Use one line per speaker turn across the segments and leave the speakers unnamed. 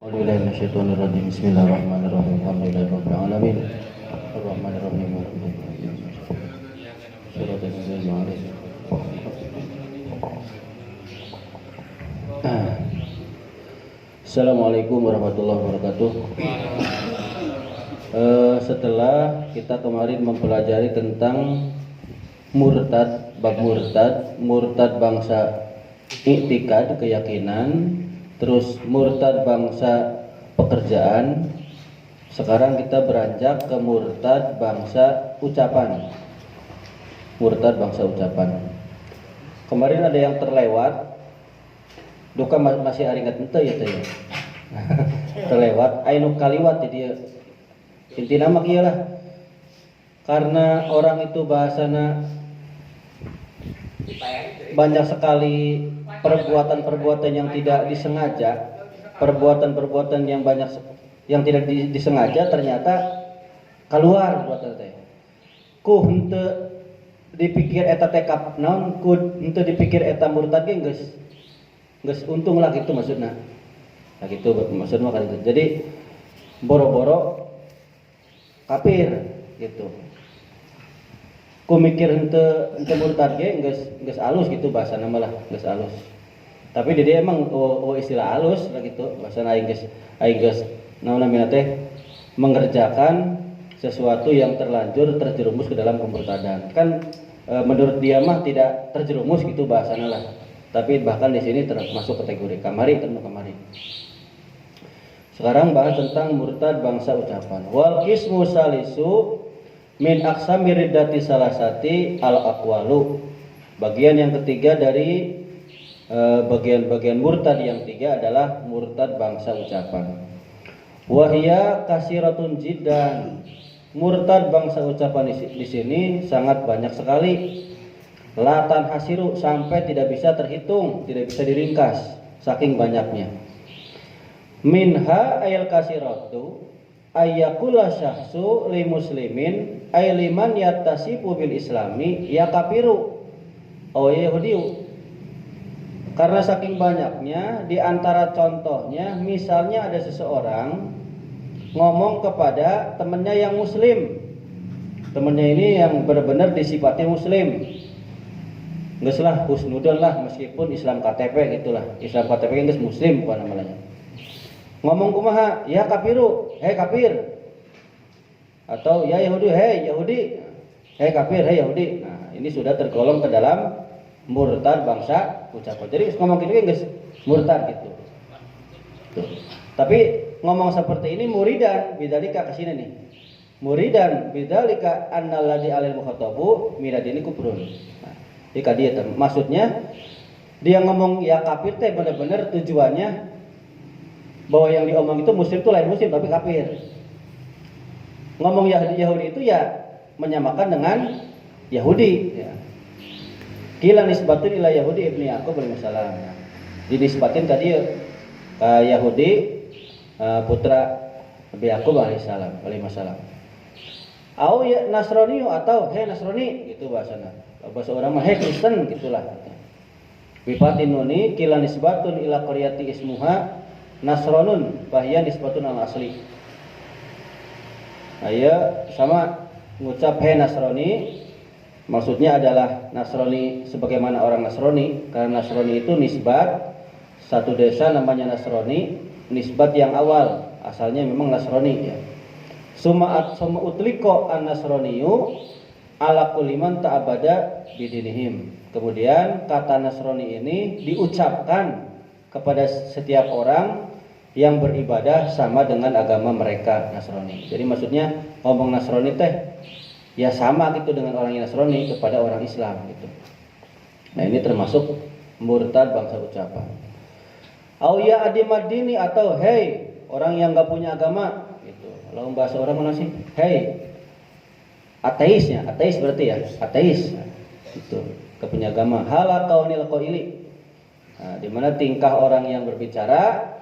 A'udzubillahi minasyaitonirrajim. Bismillahirrahmanirrahim. Alhamdulillahirabbil alamin. Arrahmanirrahim. Assalamualaikum warahmatullahi wabarakatuh. Setelah kita kemarin mempelajari tentang murtad, bab murtad bangsa i'tikad, keyakinan, terus murtad bangsa pekerjaan. Sekarang kita beranjak ke murtad bangsa ucapan. Murtad bangsa ucapan. Kemarin ada yang terlewat. Duka masih ingat ente ya teh. Terlewat, ainu kaliwat jadi inti nama kieu lah. Karena orang itu bahasana banyak sekali perbuatan-perbuatan yang tidak disengaja, perbuatan-perbuatan yang banyak yang tidak disengaja ternyata keluar perbuatan teh. Ku henteu dipikir eta teh kap naon, ku henteu dipikir eta murtad ge geus untung lah gitu maksudna. Nah gitu maksudnya kan itu. Jadi boro-boro kafir gitu. Ku mikir henteu murtad ge geus alus gitu bahasana malah geus alus. Tapi dia emang istilah alus lah gitu. Bahasana aing geus naon namina teh mengerjakan sesuatu yang terlanjur terjerumus ke dalam kemurtadan. Kan menurut dia mah tidak terjerumus gitu bahasana lah. Tapi bahkan di sini termasuk kategori kamari. Sekarang bahas tentang murtad bangsa ucapan. Wal qismu salisu min aqsami riddati salasati al aqwalu. Bagian yang ketiga dari bagian-bagian murtad yang tiga adalah murtad bangsa ucapan. Wahia kasiratun jiddan. Murtad bangsa ucapan di sini sangat banyak sekali. Latan hasiru, sampai tidak bisa terhitung, tidak bisa diringkas saking banyaknya. Minha ayal kasiratu ayyakula syahsu li muslimin ay liman yattasifu bil islami ya kafiru aw yahudiyu. Karena saking banyaknya, di antara contohnya misalnya ada seseorang ngomong kepada temannya yang muslim. Temannya ini yang benar-benar disifati muslim. Geus lah husnudon lah, meskipun Islam KTP gitulah. Islam KTP geus muslim bukan namanya. Ngomong kumaha? Ya kafiru, hei kafir. Atau ya Yahudi, hei Yahudi. Hei kafir, hei Yahudi. Nah, ini sudah tergolong ke dalam murtad bangsa ucapan. Jadi ngomong gitu geus murtad gitu. Tuh. Tapi ngomong seperti ini muridan bidzalika kesini nih. Muridan bidzalika annalladzi alal mukhatabu miladini kufrun. Jika dia maksudnya dia ngomong ya kafir teh benar-benar tujuannya bahwa yang diomong itu muslim itu lain muslim tapi kafir. Ngomong Yahudi itu ya menyamakan dengan Yahudi ya. Kila nisbatun ila Yahudi ibni Yaqub alaihi salam. Dinisbatin tadi Yahudi putra Nabi Yaqub alaihi salam. Au ya Nasrani atau hei Nasrani gitu bahasana. Bahasa orang mah hei Kristen gitulah. Bifatin nuni kila nisbatun ila qaryati ismuha Nasronun bahya nisbatun al asli. Aya sama ngucap hei Nasrani, maksudnya adalah Nasrani sebagaimana orang Nasrani, karena Nasrani itu nisbat satu desa namanya Nasrani, nisbat yang awal asalnya memang Nasrani ya. Suma utliko an Nasraniyu ala kuliman ta'abada bidinihim. Kemudian kata Nasrani ini diucapkan kepada setiap orang yang beribadah sama dengan agama mereka Nasrani. Jadi maksudnya ngomong Nasrani teh ya sama gitu dengan orang yang Nasrani kepada orang Islam gitu. Nah ini termasuk murtad bangsa ucapan. Au ya adimadini atau hei orang yang enggak punya agama gitu. Kalau bahasa orang mana sih? Hei ateisnya, ateis berarti ya, ateis itu kepunya agama. Hala kaunil qaili. Nah, di mana tingkah orang yang berbicara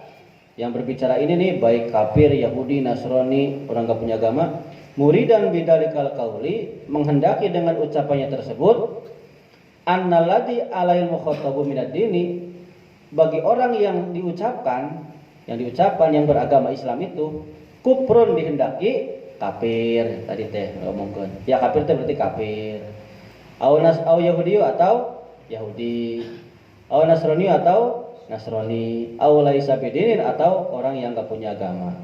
ini nih baik kafir, Yahudi, Nasrani, orang enggak punya agama, muridan bidalikal qauli, menghendaki dengan ucapannya tersebut annalladzi alail mukhatabu minad dini, bagi orang yang diucapkan yang diucapkan yang beragama Islam itu kufrun dihendaki kafir tadi teh ngomongkeun. Ya kafir teh berarti kafir. Au Yahudi atau Yahudi. Au Nasrani atau Nasrani. Au laisa bidinin atau orang yang enggak punya agama.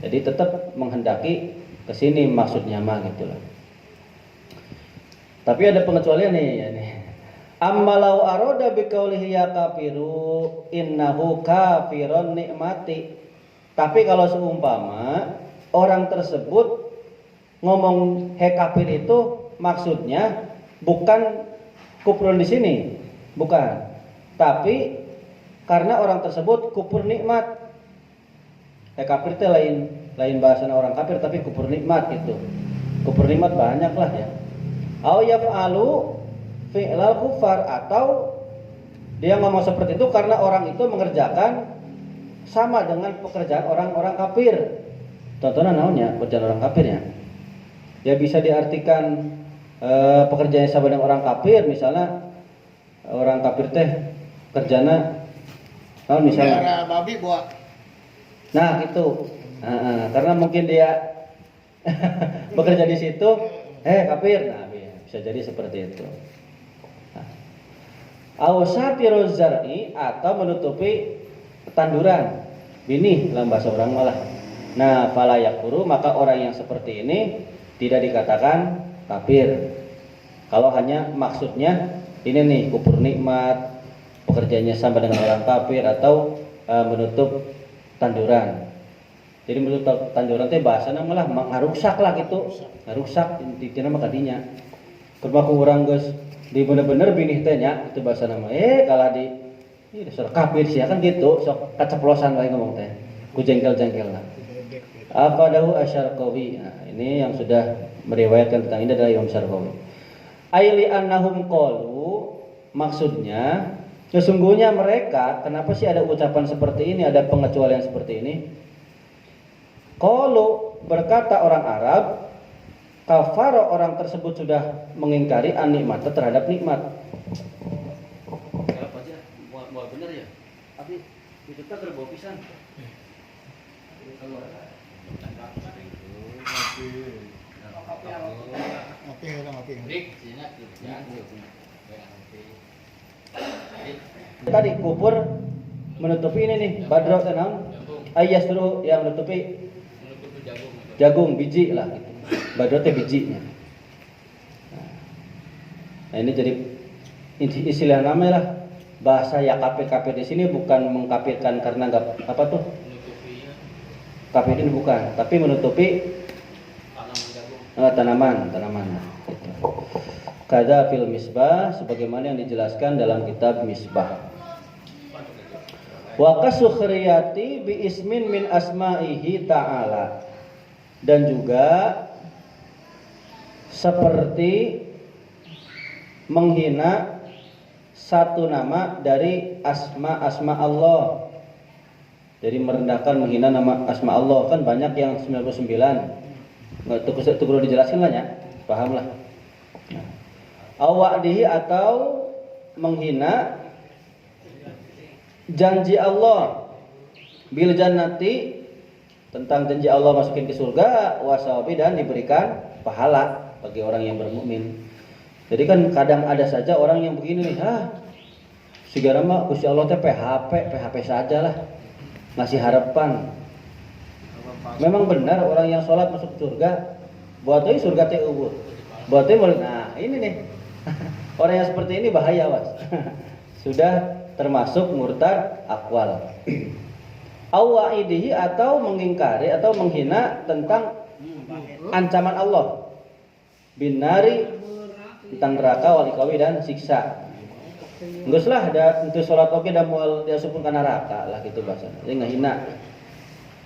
Jadi tetap menghendaki ke sini maksudnya mah gitulah. Tapi ada pengecualian nih ya nih. Ammalau aroda biqaulihi ya kafiru innahu kafirun nikmati. Tapi kalau seumpama orang tersebut ngomong he kafir itu maksudnya bukan kufrun di sini, bukan. Tapi karena orang tersebut kufur nikmat. He kafir itu lain bahasa orang kafir tapi kufur nikmat gitu. Kufur nikmat banyak lah ya. Au yaf'alu fi'lal kufar atau dia ngomong seperti itu karena orang itu mengerjakan sama dengan pekerjaan orang-orang kafir. Contohnya naonnya pekerjaan orang kafirnya. Ya bisa diartikan pekerjaannya sama dengan orang kafir, misalnya orang kafir teh kerjana naon misalnya
babi buat.
Nah, gitu. Karena mungkin dia bekerja di situ kafir. Nah, bisa jadi seperti itu. Ausatiru zar'i atau menutupi tanduran binih dalam bahasa orang malah. Nah, fala yakfuru maka orang yang seperti ini tidak dikatakan kafir. Kalau hanya maksudnya ini nih kufur nikmat, pekerjaannya sama dengan orang kafir atau menutup tanduran. Jadi menutup tanduran teh bahasana malah ngarusak lah gitu. Ngarusak intina mah kadinya. Kurmaku urang geus di bener-bener binih teh nya itu bahasa nama kalah di dasar kafir sih kan gitu sok kaceplosan wae ngomong teh ku jengkel-jengkelna aqadahu asyarqawi. Nah ini yang sudah meriwayatkan tentang ini adalah Imam Syarqawi. Aili annahum qalu maksudnya sesungguhnya mereka kenapa sih ada ucapan seperti ini, ada pengecualian seperti ini. Qalu berkata orang Arab kafara orang tersebut sudah mengingkari an-nikmat terhadap nikmat. Apa aja? Mau benar ya? Tapi itu tak terbau pisan. Tadi kufur menutupi ini nih, badro tenang. Ayasru yang menutupi jagung biji lah gitu. Badro teh bijinya. Nah ini jadi istilah namanya lah bahasa ya kafir di sini bukan mengkafirkan karena enggak apa tuh kafir ini bukan, tapi menutupi tanaman gitu. Kada fil misbah sebagaimana yang dijelaskan dalam kitab Misbah. Wa kasukhriyati bi ismin min asma'ihi ta'ala. Dan juga seperti menghina satu nama dari asma Allah. Jadi merendahkan menghina nama asma Allah kan banyak yang 99. Itu perlu dijelaskan lah ya. Paham lah. Awadihi atau menghina janji Allah bil jannati tentang janji Allah masukin ke surga wasawabi dan diberikan pahala bagi orang yang bermukmin. Jadi kan kadang ada saja orang yang begini nih, segala mah Gusti Allah teh PHP saja lah. Ngasih harapan. Memang benar orang yang sholat masuk surga, buat euy surga teh eueuh. Buat euy nah ini nih. Orang yang seperti ini bahaya, Was. Sudah termasuk murtad akwal. Awaidihi atau mengingkari atau menghina tentang ancaman Allah. Binari tentang neraka walikawi dan siksa. Geus lah ada untuk salat oge da moal diasupun ka neraka lah gitu bahasana. Jadi ngahina.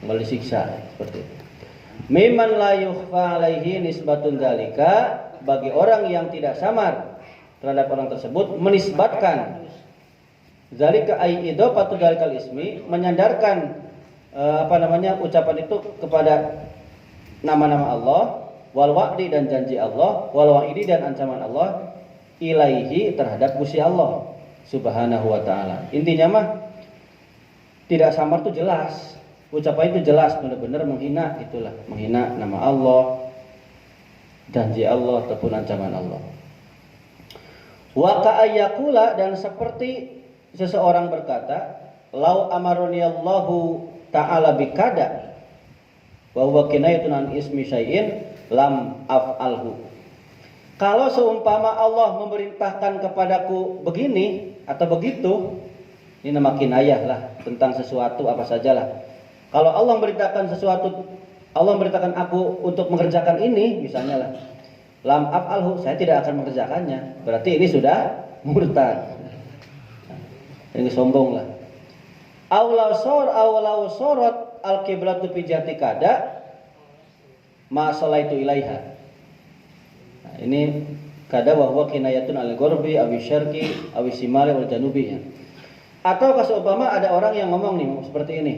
Moal disiksa seperti itu. Mimman la yukhfa alaihi nisbatun dzalika bagi orang yang tidak samar terhadap orang tersebut menisbatkan zalika ai idafatu dzalikal ismi menyandarkan ucapan itu kepada nama-nama Allah wal wa'di dan janji Allah wal wa'idi dan ancaman Allah ilaihi terhadap Gusti Allah Subhanahu wa taala. Intinya mah tidak samar itu jelas. Ucapan itu jelas benar-benar menghina, itulah menghina nama Allah, janji Allah ataupun ancaman Allah. Wa ka'ayyakula, dan seperti seseorang berkata, lau amaruniyallahu ta'ala bikada wa huwa kinayatun an ismi syai'in lam af'alhu. Kalau seumpama Allah memerintahkan kepadaku begini atau begitu, ini nama kinayah lah tentang sesuatu apa sajalah. Kalau Allah memberitakan sesuatu, Allah memberitakan aku untuk mengerjakan ini, misalnya lah, lam af'alhu, saya tidak akan mengerjakannya. Berarti ini sudah murtad. Ini sombong lah. Aulau sorot al-qiblatu fi jati kada ma salaitu ilaiha. Nah, ini kada wa huwa kinayatun al-ghurbi awi syarqi awi simali wal janubi. Atau seumpama ada orang yang ngomong nih seperti ini.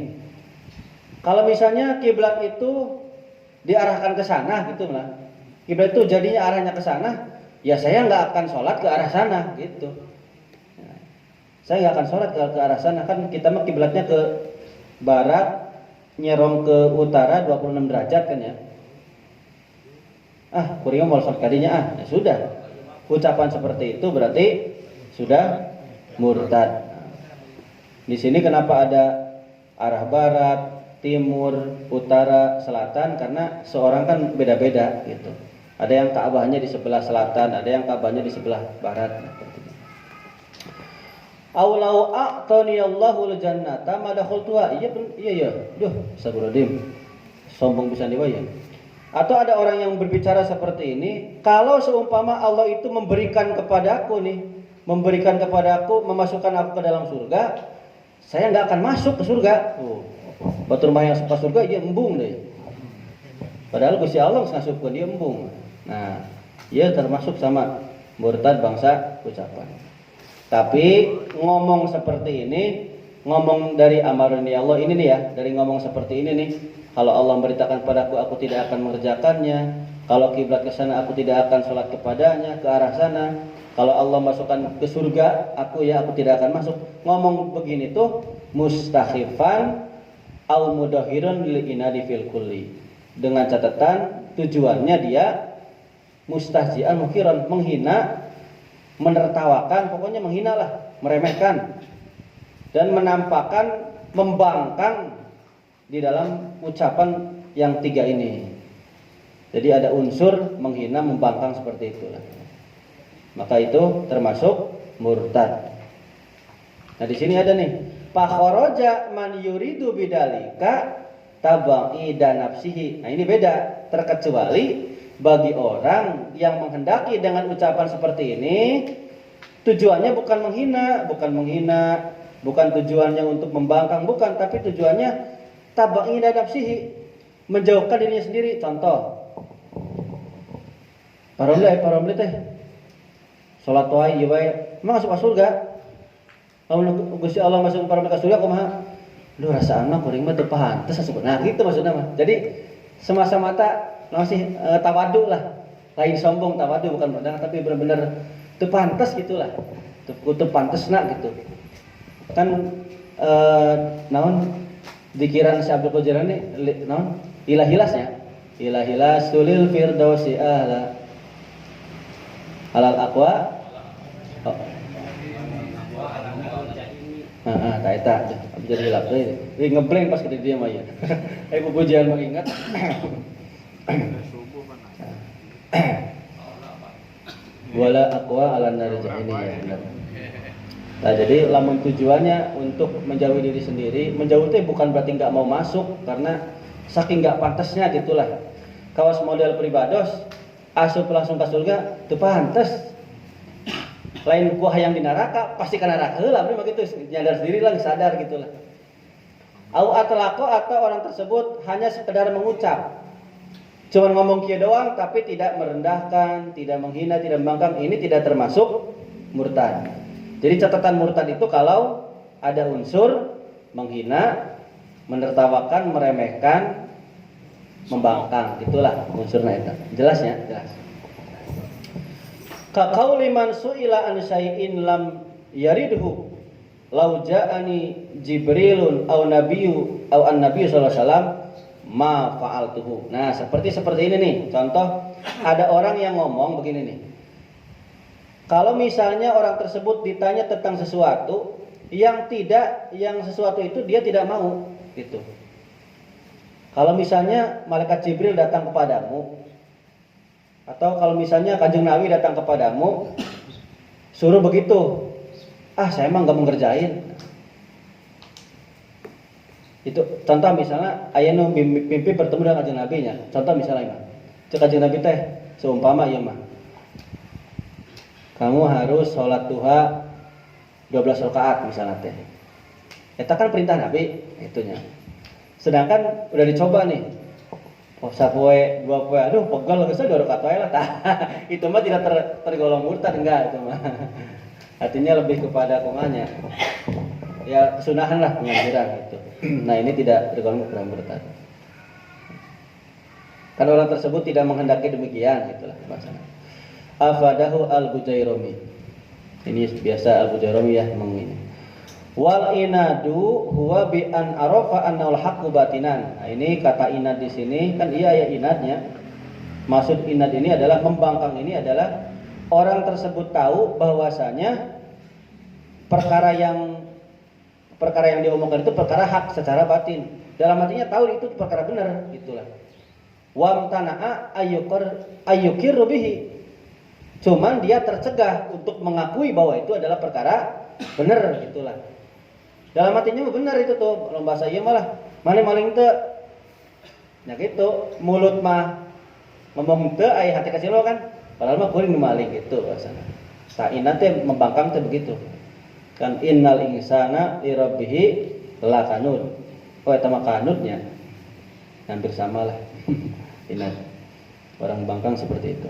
Kalau misalnya kiblat itu diarahkan ke sana gitu lah. Kiblat itu jadinya arahnya ke sana, ya saya nggak akan sholat ke arah sana gitu. Saya nggak akan sholat ke arah sana, kan kita mah kiblatnya ke barat, nyerong ke utara 26 derajat kan ya. Kuring mau sholat kadinya ya sudah. Ucapan seperti itu berarti sudah murtad. Di sini kenapa ada arah barat, timur, utara, selatan? Karena seorang kan beda-beda gitu. Ada yang Ka'bahnya di sebelah selatan, ada yang Ka'bahnya di sebelah barat. Aulau a'tani Allahu al-jannata ma dakhaltuha. Iya. Duh, astagfirullahaladzim. Sombong bisa diwaya. Atau ada orang yang berbicara seperti ini, kalau seumpama Allah itu memberikan kepadaku, memasukkan aku ke dalam surga, saya nggak akan masuk ke surga. Batur mah yang suka surga dia embung deh. Padahal Gusti Allah ngasupkeun dia embung. Nah, ia termasuk sama murtad bangsa ucapan. Tapi ngomong seperti ini, ngomong dari amaruni Allah ini nih ya, dari ngomong seperti ini nih, kalau Allah memberitakan padaku aku tidak akan mengerjakannya, kalau kiblat ke sana aku tidak akan sholat kepadanya ke arah sana, kalau Allah masukkan ke surga aku tidak akan masuk. Ngomong begini tuh mustakhifan au mudahirun lil inadi fil kulli. Dengan catatan tujuannya dia mustahzi'an mukhiran, menghina, menertawakan, pokoknya menghina lah, meremehkan dan menampakkan, membangkang di dalam ucapan yang tiga ini. Jadi ada unsur menghina, membangkang seperti itulah. Maka itu termasuk murtad. Nah di sini ada nih, fakharaja man yuridu bidalika tabaida nafsihi. Nah ini beda, terkecuali bagi orang yang menghendaki dengan ucapan seperti ini, tujuannya bukan menghina, bukan tujuannya untuk membangkang, bukan, tapi tujuannya tabaida nafsihi, menjauhkan dirinya sendiri. Contoh, paromle teh salat wae ieu wae emang masuk surga. Lamun Gusti Allah masuk paromle ka surga kumaha? Duh rasaan mah kuring mah teu pantes asup. Nah gitu maksudnya mah. Jadi semata-mata masih tawadu lah, lain sombong, tawadu bukan berdarah, tapi benar-benar teu pantes gitulah, teu pantesna gitu. Kan naon dikiran si Abdul Qadir ini naon ilahilasnya, ilahilas sulil firdausi ala halal aqwa. Tak eta jadi hilap teh. Ngeblank pas kita dia mah ya. Pujian mengingat. Wala aqwa ala nar jahannam ya. Nah, jadi lamun tujuannya untuk menjauhi diri sendiri, menjauh itu bukan berarti nggak mau masuk, karena saking nggak pantasnya gitulah. Kawas model pribados, asup langsung ke surga, itu pantas. Lain kuah yang di neraka, pasti ke neraka heula, begitu, nyadar sendiri lah, sadar gitulah. Au atlaqo, atau orang tersebut hanya sekedar mengucap, cuma ngomong kieu doang, tapi tidak merendahkan, tidak menghina, tidak membangkang, ini tidak termasuk murtad. Jadi catatan murtad itu kalau ada unsur menghina, menertawakan, meremehkan, membangkang, itulah unsurnya itu. Jelas ya? Jelas. Ka qauli man su'ila an syai'in lam yaridhu lau ja'ani Jibrilun au nabiyyu au an-nabiyyu sallallahu alaihi wasallam ma fa'altuhu. Nah, seperti ini nih. Contoh, ada orang yang ngomong begini nih. Kalau misalnya orang tersebut ditanya tentang sesuatu yang sesuatu itu dia tidak mau, gitu. Kalau misalnya malaikat Jibril datang kepadamu, atau kalau misalnya Kanjeng Nabi datang kepadamu, suruh begitu, saya emang nggak mengerjain. Itu contoh misalnya, ayano mimpi bertemu dengan Kanjeng Nabi nya. Contoh misalnya, Kanjeng Nabi teh seumpama ya mah, kamu harus sholat duha 12 rakaat misalnya teh. Itu kan perintah Nabi itunya. Sedangkan udah dicoba nih. Sapoe 2 poe, aduh pegel geus 2 rakaat wae lah. Itu mah tidak tergolong murtad, enggak itu mah. Artinya lebih kepada komanya. Ya kesunahan lah, pengajaran gitu. Nah, ini tidak tergolong murtad. Karena orang tersebut tidak menghendaki demikian, gitulah bahasanya. Afadahu al-Bujairumi. Ini biasa al-Bujairumi ya ngomong ini. Wal inadu huwa bi an arafa annaul haqqu batinan. Nah, ini kata inad di sini kan iya ya inadnya. Maksud inad ini adalah membangkang, ini adalah orang tersebut tahu bahwasanya perkara yang diomongkan itu perkara hak secara batin. Dalam artinya tahu itu perkara benar, gitulah. Wa mtana'a ayyukir bihi. Cuman dia tercegah untuk mengakui bahwa itu adalah perkara benar, gitulah. Dalam hatinya benar itu tuh, bahasa iya malah mana maling teu. Nah gitu, mulut mah ngomong teu aya hati kecil kan, padahal mah kuring maling gitu bahasana. Saina teh membangkang teh begitu. Kan innal insana li rabbih lakanud. Oh eta mah kanutnya. Hampir sama lah. Ingat. Orang bangkang seperti itu.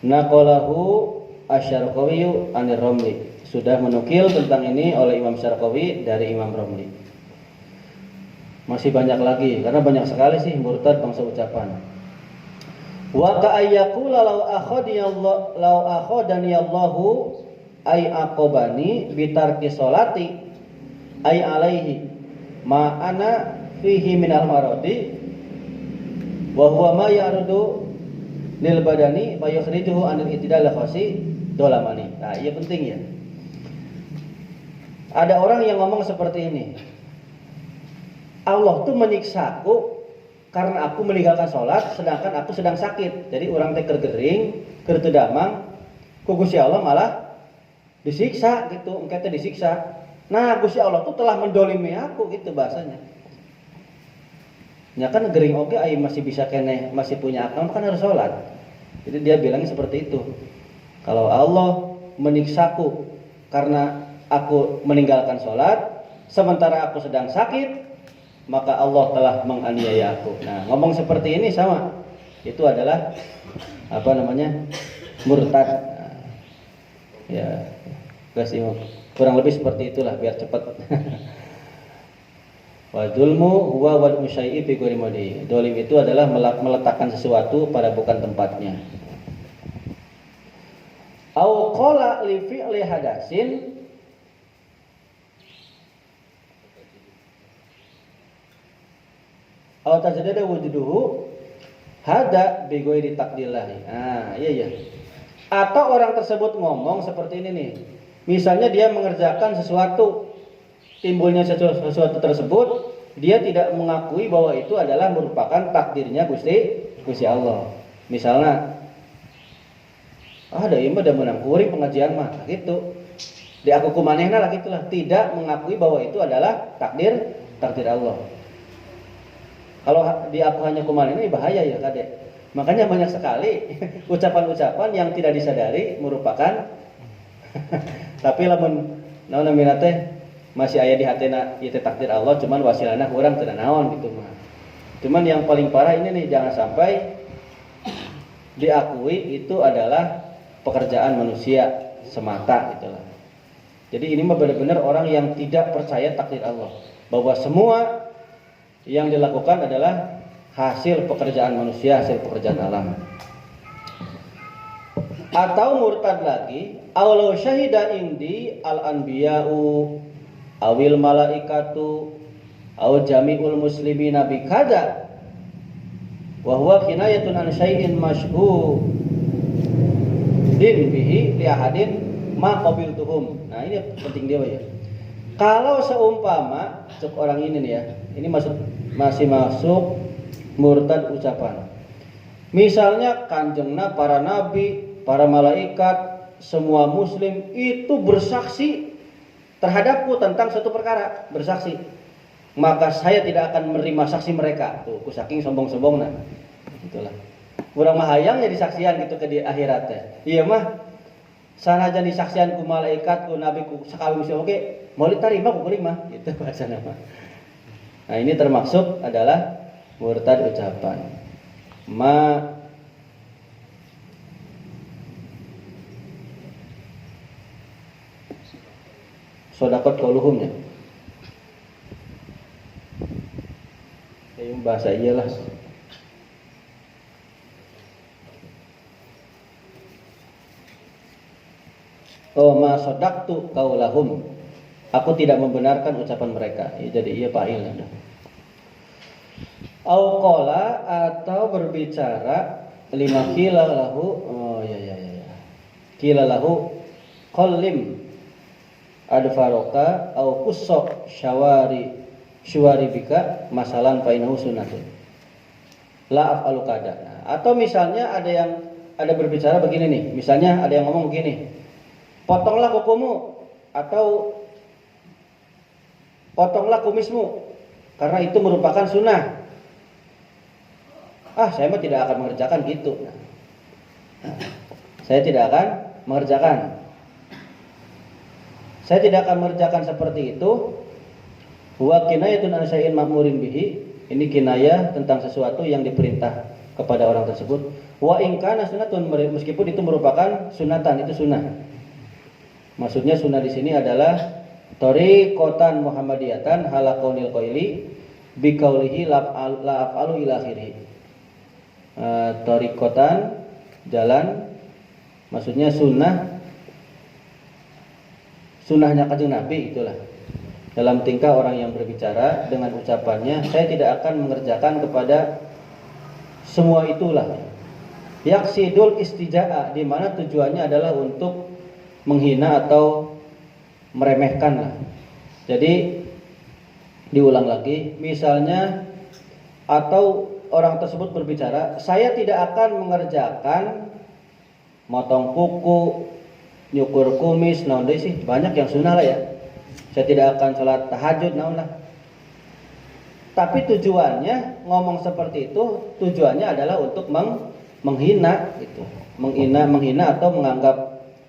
Naqalahu Asy-Syarqawi anir Romli. Sudah menukil tentang ini oleh Imam Syarqawi dari Imam Romli. Masih banyak lagi karena banyak sekali sih murtad bangsa ucapan. Wa ka'ayyaqula law akhadani Allahu ay aqobani bitarki sholati ay alaihi ma ana fihi minal maradi wa huwa ma ya'rudu lil badani wa yukhrijuhu anil itidal khasi dolamani. Nah, iya penting ya. Ada orang yang ngomong seperti ini. Allah tuh menyiksaku karena aku meninggalkan sholat sedangkan aku sedang sakit. Jadi orang teh kergering, keur teu damang, ku Gusti Allah malah disiksa gitu, engke teh disiksa. Nah, Gusti Allah tuh telah mendolimi aku gitu bahasanya. Ya kan gering oke ai masih bisa keneh, masih punya akal kan harus sholat. Jadi dia bilang seperti itu. Kalau Allah menyiksaku karena aku meninggalkan sholat sementara aku sedang sakit, maka Allah telah menganiaya aku. Nah, ngomong seperti ini sama, itu adalah murtad. Nah, ya, kurang lebih seperti itulah biar cepat. Wa dzulmu huwa wal musyai'i fi ghairi mawdi. Dolim itu adalah meletakkan sesuatu pada bukan tempatnya. Au qala li fi'li hadasin aw tajadada wujuduhu hada bi ghairi taqdillahi. Iya. Atau orang tersebut ngomong seperti ini nih. Misalnya dia mengerjakan sesuatu, timbulnya sesuatu tersebut, dia tidak mengakui bahwa itu adalah merupakan takdirnya Gusti Allah. Misalnya ada ieu mah da meunang kuring pengajian mah gitu. Di aku kumanehna lah gitulah, tidak mengakui bahwa itu adalah takdir Allah. Kalau di aku hanya kumanehna ini bahaya ya Kade. Makanya banyak sekali ucapan-ucapan yang tidak disadari merupakan tapi lamun naon namina teh masih aya di hatena ieu teh takdir Allah, cuman wasilana urang teu naon gitu mah. Cuman yang paling parah ini nih, jangan sampai diakui itu adalah pekerjaan manusia semata gitulah. Jadi ini mah benar-benar orang yang tidak percaya takdir Allah, bahwa semua yang dilakukan adalah hasil pekerjaan manusia, hasil pekerjaan alam. Atau murtad lagi, aulau syahida indi al-anbiya'u awil malaikatu aw jami'ul muslimina bi kada wa huwa kinayatun an syai'in masyhudin bihi li ahadin ma qabiltuhum. Nah, ini penting dia ya. Kalau seumpama cek orang ini nih ya, ini masih masuk murtad ucapan. Misalnya kanjengna para nabi, para malaikat, semua muslim itu bersaksi terhadapku tentang suatu perkara, bersaksi. Maka saya tidak akan menerima saksi mereka. Tuh, ku saking sombong-sombongna. Itulah. Urang mah hayang jadi saksian gitu ke di akhirat teh. Iya mah sanajan disaksian ku malaikat, ku nabi, ku sakali muslim oke, mau diterima ku terima gitu bahasana mah. Nah, ini termasuk adalah murtad ucapan. Sodakot kauluhum ya. Yang bahasa iyalah. Ma sodaktu kaulahum. Aku tidak membenarkan ucapan mereka. Ya, jadi iya fa'il. Au qala atau berbicara lima kila lahu. Oh ya. Kila lahu qallim adfaroka au kusok syawari bika masalan fainahu sunnatun la af'alu kada. Atau misalnya ada berbicara begini nih, misalnya ada yang ngomong begini, potonglah kukumu atau potonglah kumismu karena itu merupakan sunnah. Saya mah tidak akan mengerjakan gitu. Saya tidak akan mengerjakan. Saya tidak akan mengerjakan seperti itu. Huwa kinayatun an syai'in ma'murin bihi. Ini kinayah tentang sesuatu yang diperintah kepada orang tersebut. Wa in kana sunnatun, meskipun itu merupakan sunatan, itu sunnah. Maksudnya sunnah di sini adalah tariqatan muhammadiyatan halaqaunil qaili bi qaulihi la af'alu ila akhirih. Tariqatan jalan, maksudnya sunnahnya kanjeng Nabi itulah. Dalam tingkah orang yang berbicara dengan ucapannya, saya tidak akan mengerjakan kepada semua itulah. Yaqsidul istijaa, di mana tujuannya adalah untuk menghina atau meremehkan lah. Jadi diulang lagi, misalnya atau orang tersebut berbicara, saya tidak akan mengerjakan motong kuku, nyukur kumis, naon deui sih, banyak yang sunnah lah ya. Saya tidak akan sholat tahajud, naon lah. Tapi tujuannya ngomong seperti itu, tujuannya adalah untuk menghina gitu. Menghina atau menganggap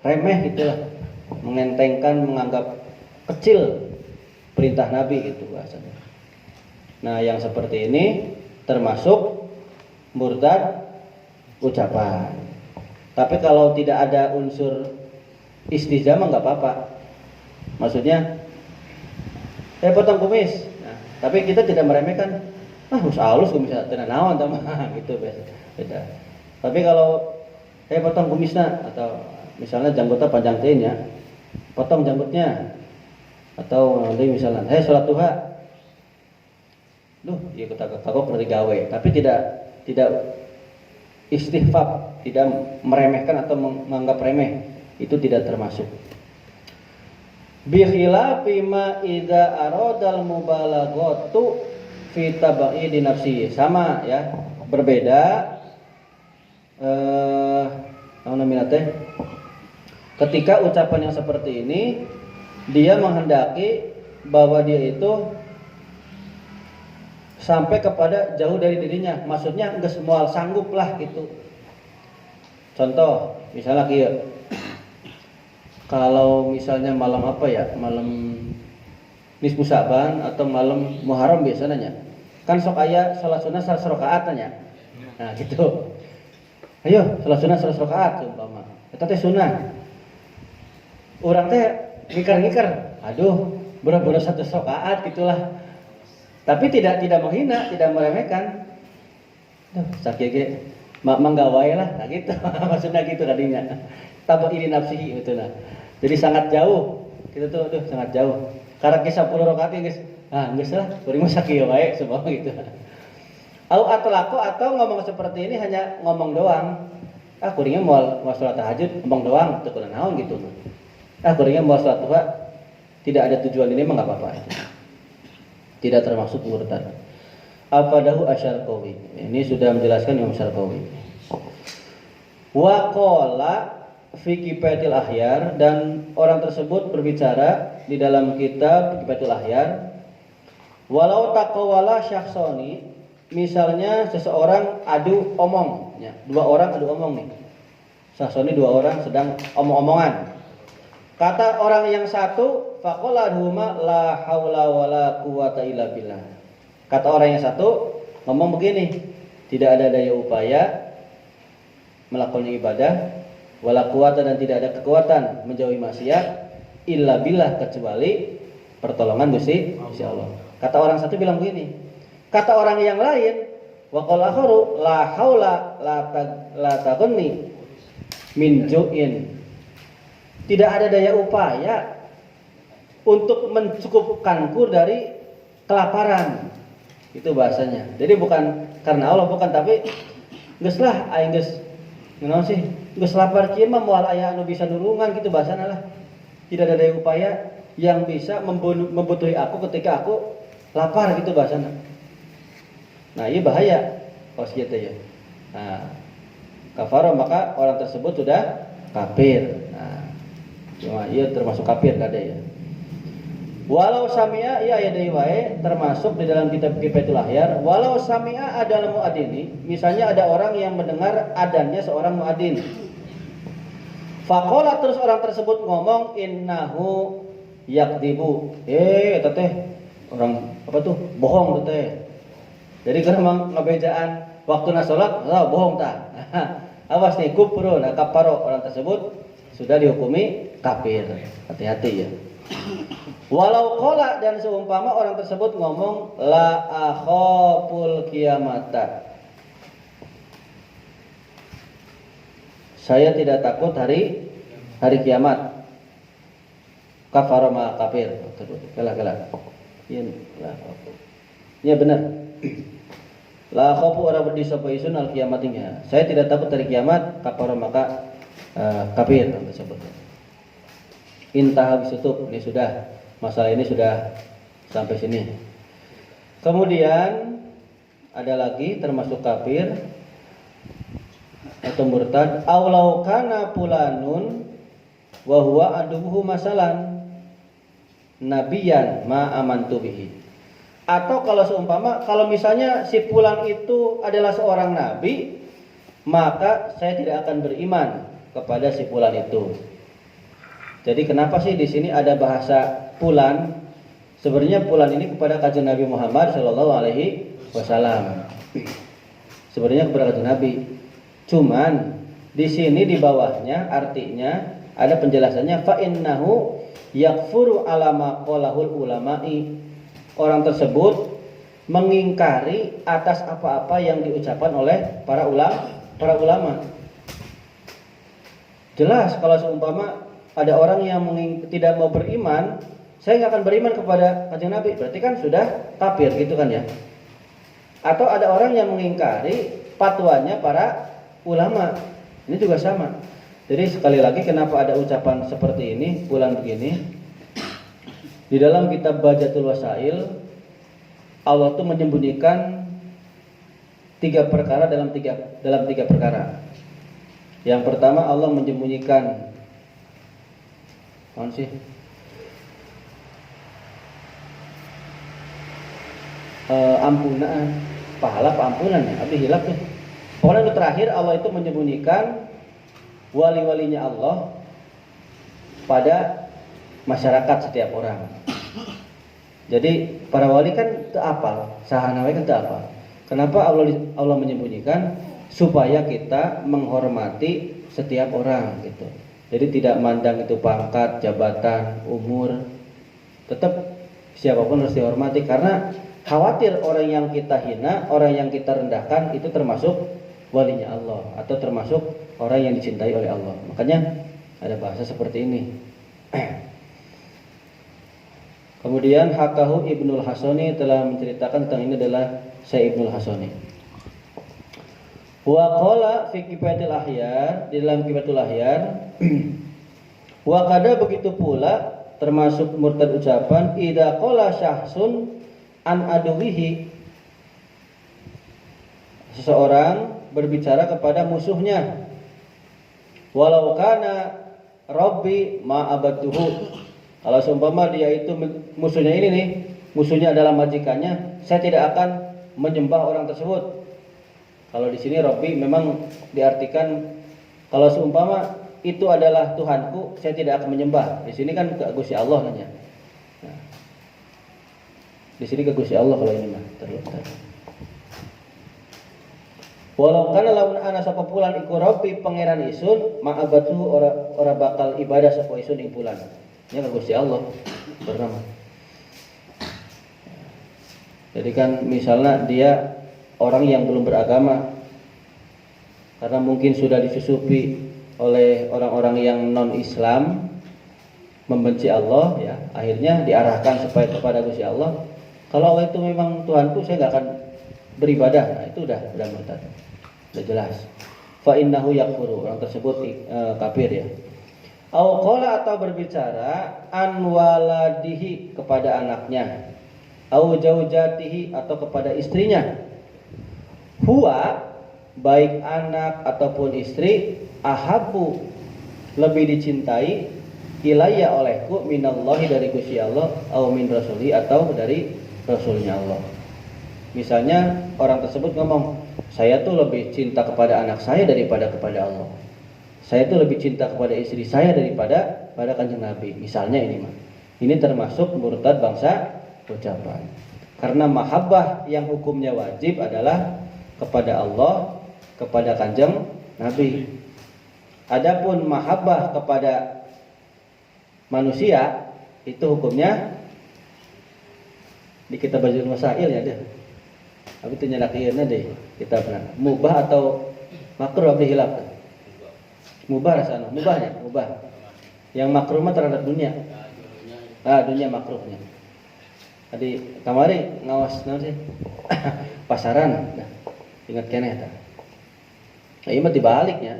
remeh gitulah. Mengentengkan, menganggap kecil perintah Nabi gitu bahasanya. Nah, yang seperti ini termasuk murtad ucapan. Tapi kalau tidak ada unsur istijah mah nggak apa-apa. Maksudnya, potong kumis. Nah, tapi kita tidak meremehkan. Halus kumisnya tenan naon tah gitu biasa. Beda. Tapi kalau potong kumisna atau misalnya janggutnya panjang teh nya, potong janggutnya. Atau nanti misalnya, sholat duha. Ya kita kagok dari gawe, tapi tidak istighfar, tidak meremehkan atau menganggap remeh, itu tidak termasuk. Bi khilafi ma idza aradal mubalaghatu fi tabai di nafsi. Sama ya, berbeda ketika ucapan yang seperti ini dia menghendaki bahwa dia itu sampai kepada jauh dari dirinya, maksudnya enggak semua sanggup lah gitu. Contoh, misalnya kieu. Kalau misalnya malam apa ya? Malam nisfu Sa'ban atau malam Muharram biasanya. Kan sok aya salat sunah 100 rakaat nya. Nah, gitu. Ayo, salat sunah 100 rakaat umpama. Eta teh sunah. Urang teh ngikar-ngikar. Aduh, bener-bener 100 rakaat gitulah. Tapi tidak menghina, tidak meremehkan. Sakieu manggawai lah, nah gitu. Maksudnya gitu tadinya. Tabai ini nafsihi gitu lah. Jadi sangat jauh. Kita tuh sangat jauh. Karena kisah 10 rakaat guys. Ah, geus lah, kuring mah sakieu wae sebab gitu. Au atlaqo atau ngomong seperti ini hanya ngomong doang. Ah, kuringnya mau salat tahajud ngomong doang, teu kudu naon gitu. Ah, kuringnya mau salat duha tidak ada tujuan ini mah enggak apa-apa. Tidak termasuk murtad. Afadahu Asyarqawi. Ini sudah menjelaskan Imam Syarqawi. Wa qala fi Kifayatil Ahyar, dan orang tersebut berbicara di dalam kitab Kifayatul Ahyar, walau taqawala syakhsoni, misalnya seseorang adu omong, ya, dua orang adu omong nih. Syakhsoni dua orang sedang omong-omongan. Kata orang yang satu, faqala huma la haula wala quwata illa billah. Kata orang yang satu ngomong begini, tidak ada daya upaya melakukan ibadah, wala quwata, dan tidak ada kekuatan menjauhi maksiat, illa billah, kecuali pertolongan Gusti Allah. Kata orang satu bilang begini. Kata orang yang lain, wa qala akharu la haula la taghni min ju'in. Tidak ada daya upaya untuk mencukupkanku dari kelaparan. Itu bahasanya. Jadi bukan karena Allah, bukan, tapi geus lah aing geus naon sih? Geus lapar kieu mah moal aya anu bisa nulungan gitu bahasana lah. Tidak ada daya upaya yang bisa membutuhi aku ketika aku lapar gitu bahasana. Nah, iya bahaya kalau segitu ya. Nah, kafaro, maka orang tersebut sudah kafir. Nah, cuma iya termasuk kafir kada ya. Walau sami'a, iya ya deui wae termasuk di dalam kitab Kifayatul Ahyar. Walau sami'a adalah muadzini, misalnya ada orang yang mendengar adanya seorang muadzin. Faqala, terus orang tersebut ngomong, innahu yakdzibu. Eta teh orang apa tuh? Bohong tuh teh. Jadi kan memang ngabejaan waktuna salat, bohong tah. Awas nih kufur, nah kafaro, orang tersebut sudah dihukumi kafir. Hati-hati ya. Walau qala, dan seumpama orang tersebut ngomong la akhaful qiyamata, saya tidak takut hari kiamat, kafara ma kafir. Kala ya benar. La khafu ora badi sapa isun al kiamatinya, saya tidak takut hari kiamat, kafara maka kafir tersebut. Intah bisutup, ini sudah, masalah ini sudah sampai sini. Kemudian ada lagi termasuk kafir atau murtad, aulau kana fulanun wa huwa aduhu masalan nabiyan ma amantu bihi. Atau kalau seumpama, kalau misalnya si fulan itu adalah seorang nabi, maka saya tidak akan beriman kepada si fulan itu. Jadi kenapa sih di sini ada bahasa fulan? Sebenarnya fulan ini kepada kanjeng Nabi Muhammad Shallallahu Alaihi Wasallam. Sebenarnya kepada kanjeng Nabi. Cuman di sini di bawahnya artinya ada penjelasannya, fa innahu yakfuru ala ma qalahul ulama'i. Orang tersebut mengingkari atas apa-apa yang diucapkan oleh para ulama. Jelas kalau seumpama ada orang yang tidak mau beriman, saya nggak akan beriman kepada kanjeng Nabi, berarti kan sudah kafir gitu kan ya. Atau ada orang yang mengingkari fatwanya para ulama, ini juga sama. Jadi sekali lagi, kenapa ada ucapan seperti ini, bulan begini? Di dalam kitab Bajatul Wasail, Allah tuh menyembunyikan tiga perkara dalam tiga perkara. Yang pertama, Allah menyembunyikan ampunan, pahala ampunan ya, abdi hilap tuh. Pokoknya itu terakhir, Allah itu menyembunyikan wali-walinya Allah pada masyarakat setiap orang. Jadi para wali kan teu apal, sahana we kan teu apal. Kenapa Allah menyembunyikan? Supaya kita menghormati setiap orang gitu. Jadi tidak mandang itu pangkat, jabatan, umur, tetap siapapun harus dihormati, karena khawatir orang yang kita hina, orang yang kita rendahkan itu termasuk walinya Allah atau termasuk orang yang dicintai oleh Allah. Makanya ada bahasa seperti ini. Kemudian hakahu Ibnul Hasani telah menceritakan tentang ini adalah Syekh Ibnul Hasani. Wa qala fi Kifayatul Ahyar, di dalam Kifayatul Ahyar wa kada begitu pula termasuk murtad ucapan idza qala syahsun an aduwihi, seseorang berbicara kepada musuhnya, walau kana rabbi ma abadtuhu, kalau seumpama dia itu musuhnya ini nih, musuhnya adalah majikannya, saya tidak akan menyembah orang tersebut. Kalau di sini rabbi memang diartikan kalau seumpama itu adalah Tuhanku, saya tidak akan menyembah. Di sini kan ke Gusti Allah nanya. Nah, di sini ke Gusti Allah kalau ini mah terletak. Walau kana lamun ana sapapulan iku rabbi pangeran isun ma'abatu ora bakal ibadah sapa isun ing pulan. Nya ke Gusti Allah bernama. Jadi kan misalnya dia orang yang belum beragama karena mungkin sudah disusupi oleh orang-orang yang non-Islam membenci Allah ya, akhirnya diarahkan supaya kepada Gusti Allah. Kalau Allah itu memang Tuhanku, saya nggak akan beribadah. Nah, itu udah murtad. Udah jelas. Fa innahu yakfuru, orang tersebut kafir ya. Au qala atau berbicara an waladihi kepada anaknya. Au zaujatihi atau kepada istrinya. Huwa baik anak ataupun istri ahabbu lebih dicintai ilayya olehku minallahi dari Gusti Allah au min rasuli atau dari rasulnya Allah. Misalnya orang tersebut ngomong, saya tuh lebih cinta kepada anak saya daripada kepada Allah. Saya tuh lebih cinta kepada istri saya daripada pada Kanjeng Nabi. Misalnya ini mah. Ini termasuk murtad bangsa ucapan. Karena mahabbah yang hukumnya wajib adalah kepada Allah, kepada Kanjeng Nabi. Adapun mahabbah kepada manusia itu hukumnya di kitab Bajul Masail ya deh. Tapi itu nyalakiannya deh kita pernah mubah atau makruh abdi hilaf. Mubah rasanya, mubahnya, mubah. Yang makruh mah terhadap dunia. Dunia makruhnya. Tadi kamari ngawas naon sih? Pasaran. Nah, ingat keneh tah. Ieu mah dibaliknya.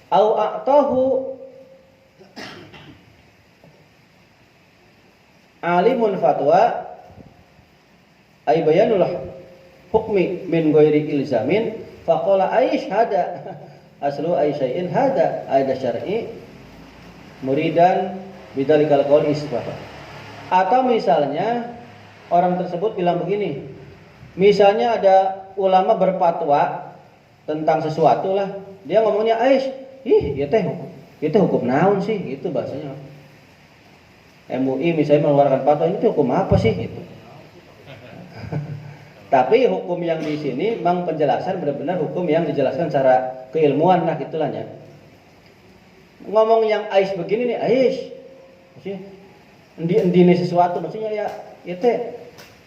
Au a'tahu alimun fatwa ay bayanul hukmi min ghairi ilzamin faqala aish hada aslu ay syai'in hada ada syar'i muridan bidzalikal qaul isbah. Atau misalnya orang tersebut bilang begini, misalnya ada ulama berfatwa tentang sesuatu lah, dia ngomongnya aish, ya teh hukum naon sih, gitu bahasanya. MUI misalnya mengeluarkan fatwa, ini hukum apa sih gitu. Tapi hukum yang di sini memang penjelasan benar-benar hukum yang dijelaskan secara keilmuan lah gitulah ya. Ngomong yang aish begini nih, aish. Maksudnya endi sesuatu maksudnya ya teh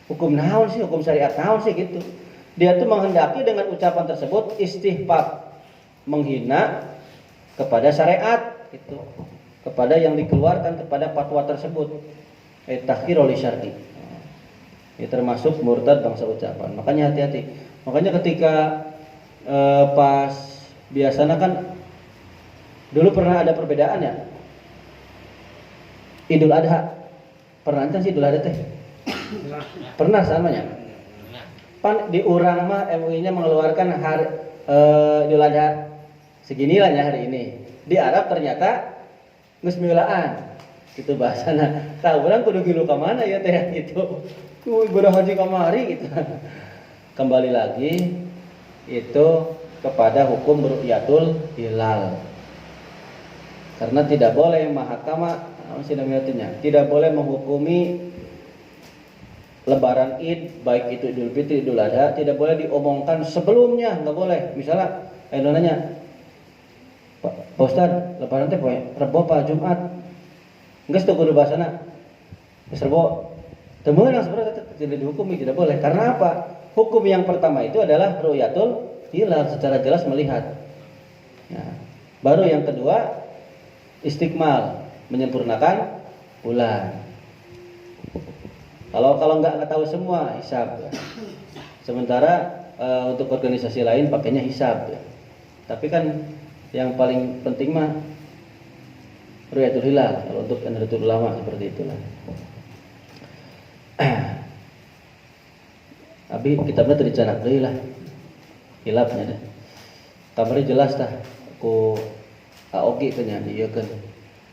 hukum naon sih, hukum syariat naon sih gitu. Dia tuh menghendaki dengan ucapan tersebut istihfaf, menghina kepada syariat gitu, kepada yang dikeluarkan kepada fatwa tersebut. Tahqir li syar'i. Ini termasuk murtad bangsa ucapan. Makanya hati-hati. Makanya ketika pas biasanya kan dulu pernah ada perbedaan ya. Idul Adha. Pernah enten sih Idul Adha teh? Pernah samanya. Pan di urang mah MUI-nya mengeluarkan hari Idul Adha seginilah ya hari ini. Di Arab ternyata geus miulaan. Gitu bahasana. Tah urang kudu gilu ka mana ya teh gitu. Ibadah haji kamari gitu. Kembali lagi itu kepada hukum ru'yatul hilal. Karena tidak boleh mahkamah tidak boleh menghukumi Lebaran Id, baik itu Idul Fitri, Idul Adha, tidak boleh diomongkan sebelumnya, nggak boleh. Misalnya, nanya, Pak Ustad, Lebaran teh Rebo apa Jumat? Enggak setuju kudu bahasana. Rebo, temenang sebenarnya tidak dihukumi, tidak boleh. Karena apa? Hukum yang pertama itu adalah ru'yatul hilal, secara jelas melihat. Nah, baru yang kedua istikmal, menyempurnakan bulan. Kalau nggak tahu semua hisab ya. Sementara untuk organisasi lain pakainya hisab ya. Tapi kan yang paling penting mah ru'yatul hilal kalau untuk Nahdlatul Ulama seperti itulah. Abi kitabnya tadi canak deui lah. Hilafnya dah. Kabarnya jelas tah ku oge teh nya dieukeun.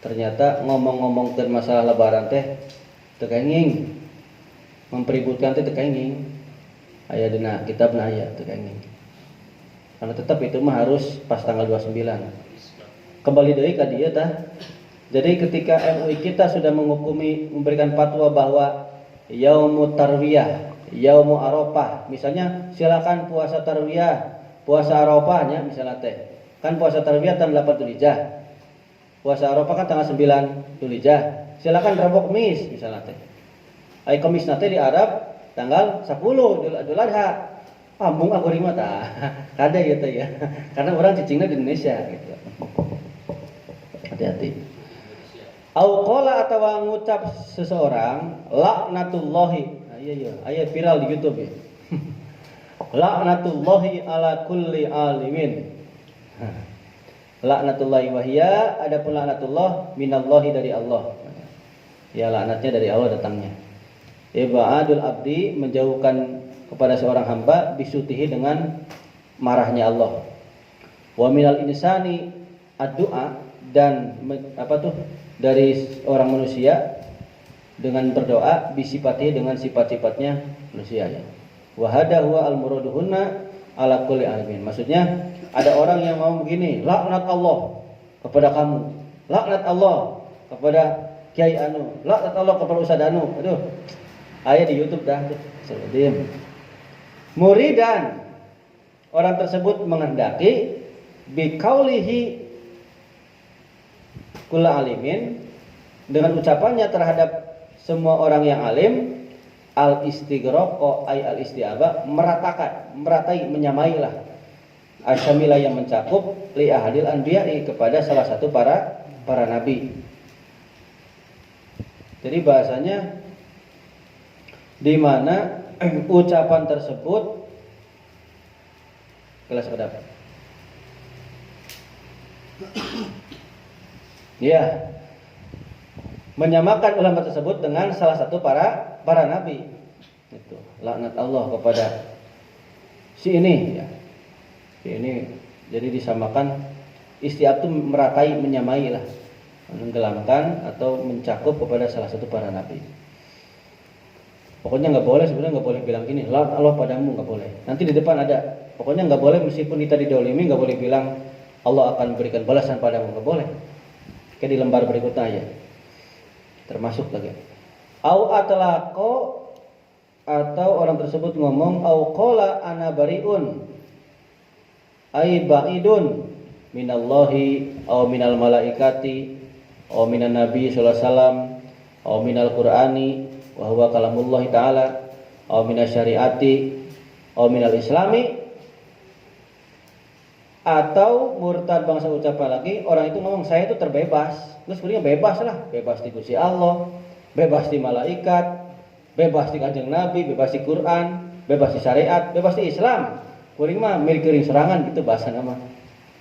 Ternyata ngomong-ngomong tentang masalah lebaran teh teu kenging. Mempeributkan teh teu kenging. Aya dina kitabna aya teu kenging. Karena tetap itu mah harus pas tanggal 29. Kembali deui ka dieu tah. Jadi ketika MUI kita sudah memberikan fatwa bahwa yaumut tarwiyah, yaumul arafah, misalnya silakan puasa tarwiyah, puasa arafahnya misalnya teh. Kan puasa tarwiyah tanggal 8 Dzulhijjah. Puasa arafah kan tanggal 9 Dzulhijjah. Silakan Rabu Kamis misalnya teh. Ai Kamis nate di Arab tanggal 10 Dzul Adha. Ambung aku rima tah. Kada ya teh ya. Karena orang cicingna di Indonesia gitu. Hati-hati. Au qala atawa ngucap seseorang laknatullahi. Ayat viral di YouTube ya. Laknatullahi ala kulli alimin. Laknatullahi wahia, adapun laknatullah minallahi dari Allah. Ya laknatnya dari Allah datangnya. Ibadul abdi menjauhkan kepada seorang hamba bisutihi dengan marahnya Allah. Wa minal insani ad-du'a dan dari orang manusia dengan berdoa bisifati dengan sifat-sifatnya manusia ya. Wa hada huwa al-muraduhunna ala kulli alimin. Maksudnya ada orang yang mau begini, laknat Allah kepada kamu, laknat Allah kepada kiai anu, laknat Allah kepada ustaz anu. Aduh. Aya di YouTube dah. Diam. Muridan orang tersebut menghendaki biqaulihi kula alimin dengan ucapannya terhadap semua orang yang alim al istighraq ay al istiaba meratakan meratai menyamailah asyamila yang mencakup li ahadil anbiya'i kepada salah satu para nabi. Jadi bahasanya di mana ucapan tersebut kelas kedap. Ya, menyamakan ulama tersebut dengan salah satu para nabi. Itu laknat Allah kepada si ini ya. Si ini jadi disamakan istiab itu meratai menyamai lah, menenggelamkan atau mencakup kepada salah satu para nabi. Pokoknya nggak boleh sebenarnya nggak boleh bilang gini laknat Allah padamu, nggak boleh. Nanti di depan ada. Pokoknya nggak boleh meskipun kita didolimi nggak boleh bilang Allah akan berikan balasan padamu, nggak boleh. Kayak di lembar berikutnya ya. Termasuk lagi. Au atlaqo atau orang tersebut ngomong au qala ana bariun ai ba'idun minallahi au minal malaikati au minan nabi sallallahu alaihi wasallam au minal qur'ani wa huwa kalamullah taala au minas syariati au minal islami. Atau murtad bangsa ucapan lagi orang itu ngomong saya itu terbebas. Terus sebenarnya bebas lah, bebas di Gusti Allah, bebas di malaikat, bebas di kanjeng Nabi, bebas di Quran, bebas di syariat, bebas di Islam. Kuring mah milik kering serangan gitu bahasa nama.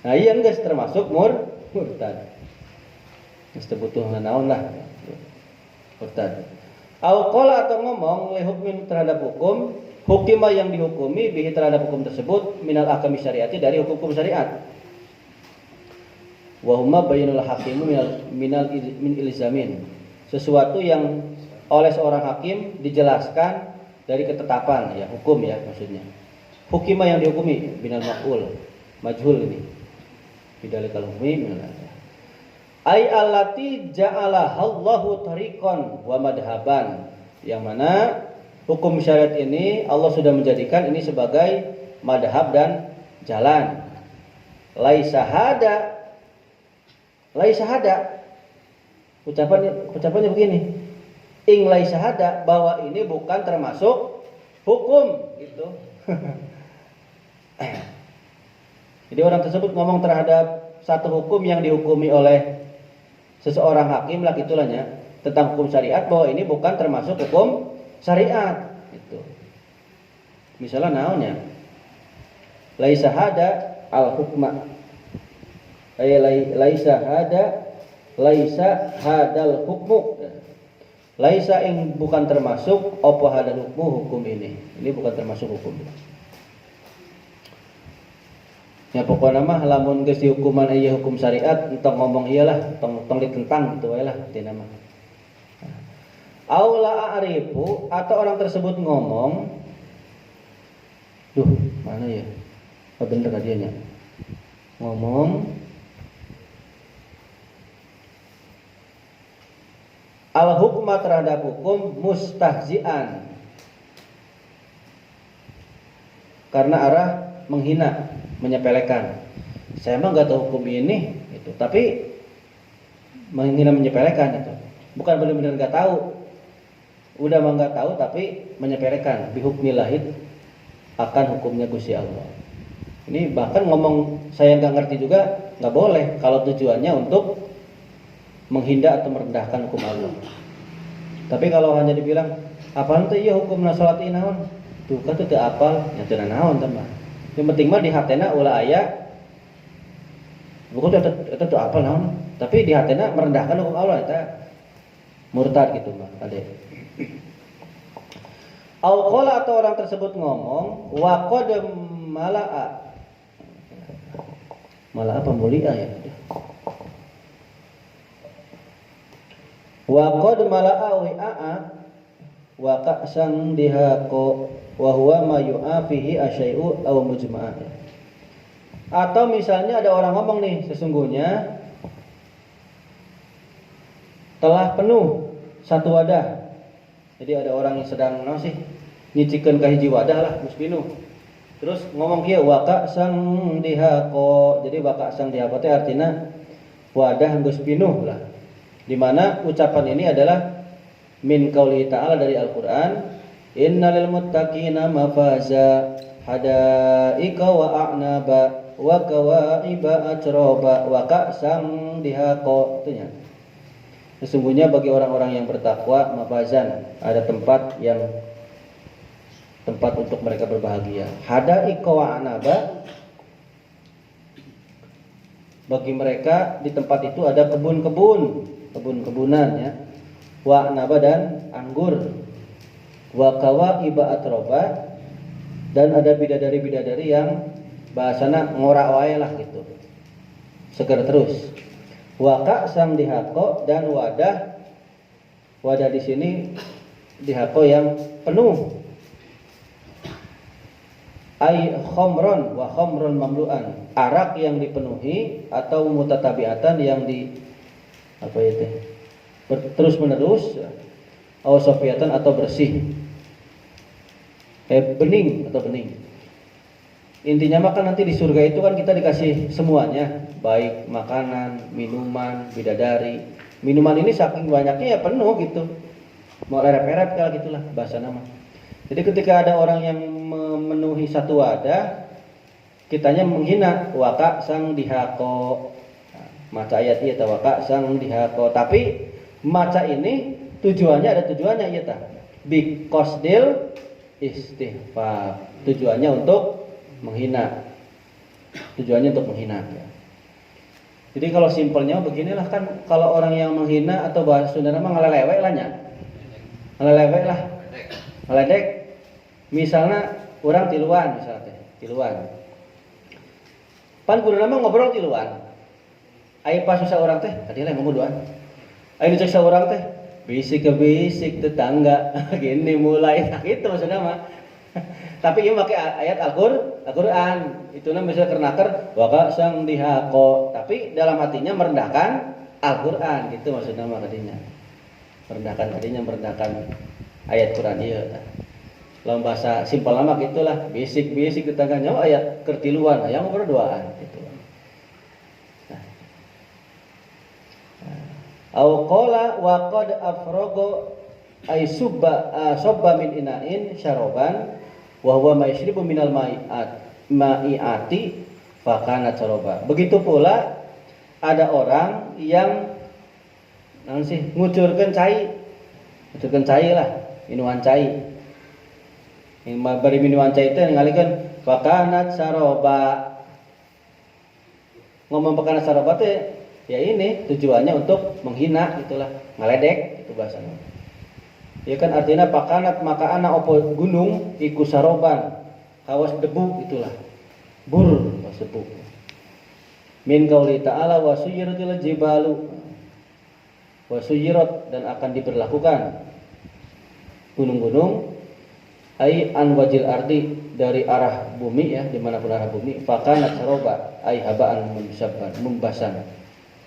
Nah iya guys termasuk murtad. Mesti butuh naon lah murtad. Au qala atau ngomong li hukmin terhadap hukum hukimah yang dihukumi bihi terhadap hukum tersebut minal ahkami syariati dari hukum syariat. Wa huma bayanul hakimu min ilzamin. Sesuatu yang oleh seorang hakim dijelaskan dari ketetapan ya, hukum ya maksudnya. Hukimah yang dihukumi binal maqul, majhul ini. Bidalikal hukmi minal ay allati ja'ala Allahu tariqan wa madhaban. Yang mana hukum syariat ini Allah sudah menjadikan ini sebagai madhab dan jalan. Laisa hada. Ucapannya begini. Ing laisa hada bahwa ini bukan termasuk hukum gitu. Jadi orang tersebut ngomong terhadap satu hukum yang dihukumi oleh seseorang hakim lah gitulahnya tentang hukum syariat bahwa ini bukan termasuk syariat itu. Misalnya naonnya? Laisa hada al hukma. Laisa hadal hukmu. Laisa ing bukan termasuk apa hadal hukmu hukum ini. Ini bukan termasuk hukum. Ya pokoknya mah lamun geus dihukuman aya hukum syariat entong ngomong iyalah, tong ditentang gitu wae lah tina mah. Aula a'rifu atau orang tersebut ngomong, duh mana ya? Oh bener kadianya. Ngomong al hukma terhadap hukum mustahzian karena arah menghina, menyepelekan. Saya mah nggak tahu hukum ini, itu. Tapi menghina, menyepelekan itu. Bukan benar-benar nggak tahu. Udah mah nggak tahu, tapi menyepelekan. Bihukmilahid akan hukumnya Gusti Allah. Ini bahkan ngomong saya nggak ngerti juga nggak boleh kalau tujuannya untuk menghina atau merendahkan hukum Allah. Tapi kalau hanya dibilang apaan tuh iya hukum salat ieu naon? Tuh kan teu apal, nya teu naon teman. Yang penting mah di hatena ulah aya bukan eta teu apal naon, tapi di hatena merendahkan hukum Allah eta murtad gitu mah ade. Au qala atau orang tersebut ngomong wa qad mala'a. Mala'a apa mulia ya? Wa qad mala'a wi'a wa ka'san dihaqo wa huwa ma yu'afihi asyai'u aw mujma'a. Atau misalnya ada orang ngomong nih, sesungguhnya telah penuh satu wadah. Jadi ada orang yang sedang nyicikeun ka hiji wadah lah geus pinuh. Terus ngomong kieu wa ka'san dihaqo. Jadi wa ka'san dihaqo teh artina wadah geus pinuh lah. Di mana ucapan ini adalah min qauli ta'ala dari Al-Qur'an, innalil muttaqina mafaza hadaika wa a'naba wa kawaiba atraba wa ka'sam dihaqa. Itunya. Sesungguhnya bagi orang-orang yang bertakwa mafazan, ada tempat untuk mereka berbahagia. Hadaika wa a'naba, bagi mereka di tempat itu ada kebun-kebunan ya. Wa naba dan anggur. Wa kawaiba atroba, dan ada bidadari-bidadari yang bahasana ngora wae lah gitu. Seger terus. Wa ka'sam dihaqo, dan wadah di sini dihaqo yang penuh. Ai khamron wa khamron mamlu'an, arak yang dipenuhi atau mutatabiatan yang terus menerus, atau sofiatan atau bersih, bening. Intinya makan nanti di surga itu kan kita dikasih semuanya, baik makanan, minuman, bidadari. Minuman ini saking banyaknya ya penuh gitu, mau lerep-lerep kalau gitulah bahasa nama. Jadi ketika ada orang yang memenuhi satu wadah, kitanya menghina, waka sang dihako. Maca ayat ieu tah waka sang dihako. Tapi maca ini ada tujuannya ieu tah. Bi qasdil istighfar. Tujuannya untuk menghina. Ya. Jadi kalau simpelnya beginilah kan, kalau orang yang menghina atau bahasa Sunda mah ngalelewe lah nya. Ngalelewe lah. Ngeledek. Misalnya orang tiluan pan kudu nama ngobrol tiluan, ai pas susah orang teh tadi lah ngomong duaan, ai dicek orang teh bisik ke bisik tetangga gini mulai gitu maksudnya mah. Tapi ieu make ayat Al-Qur'an itu bisa kernaker waka sang dihaqo, tapi dalam hatinya merendahkan Al-Qur'an gitu maksudnya mah kadinya merendahkan ayat Qur'an ieu. Lawan bahasa simpel lama gitulah, bisik-bisik tetangganya ayat kertiluan, yang berdoaan gitu. Au qala wa qad afrago ay subba min ina'in syaraban wa huwa mayshribu minal ma'iati fa kana syaraba. Begitu pula ada orang yang ngucurkeun cai lah. minuman cai. Yang bari minuman cai teh ngalikeun fakanat saroba. Ngomong fakanat saroba teh ya ini tujuannya untuk menghina itulah, ngaledek itu bahasanya. Ya kan artinya fakanat maka ana opo gunung iku saroban, hawas debu itulah. Bur tersebut. Min qauli ta'ala wa suyiratil jibalu. Wa suyirat dan akan diberlakukan gunung-gunung ai an wajil ardi dari arah bumi ya, dimanapun arah bumi, fakanat saroba ai habaan munsabban membasan.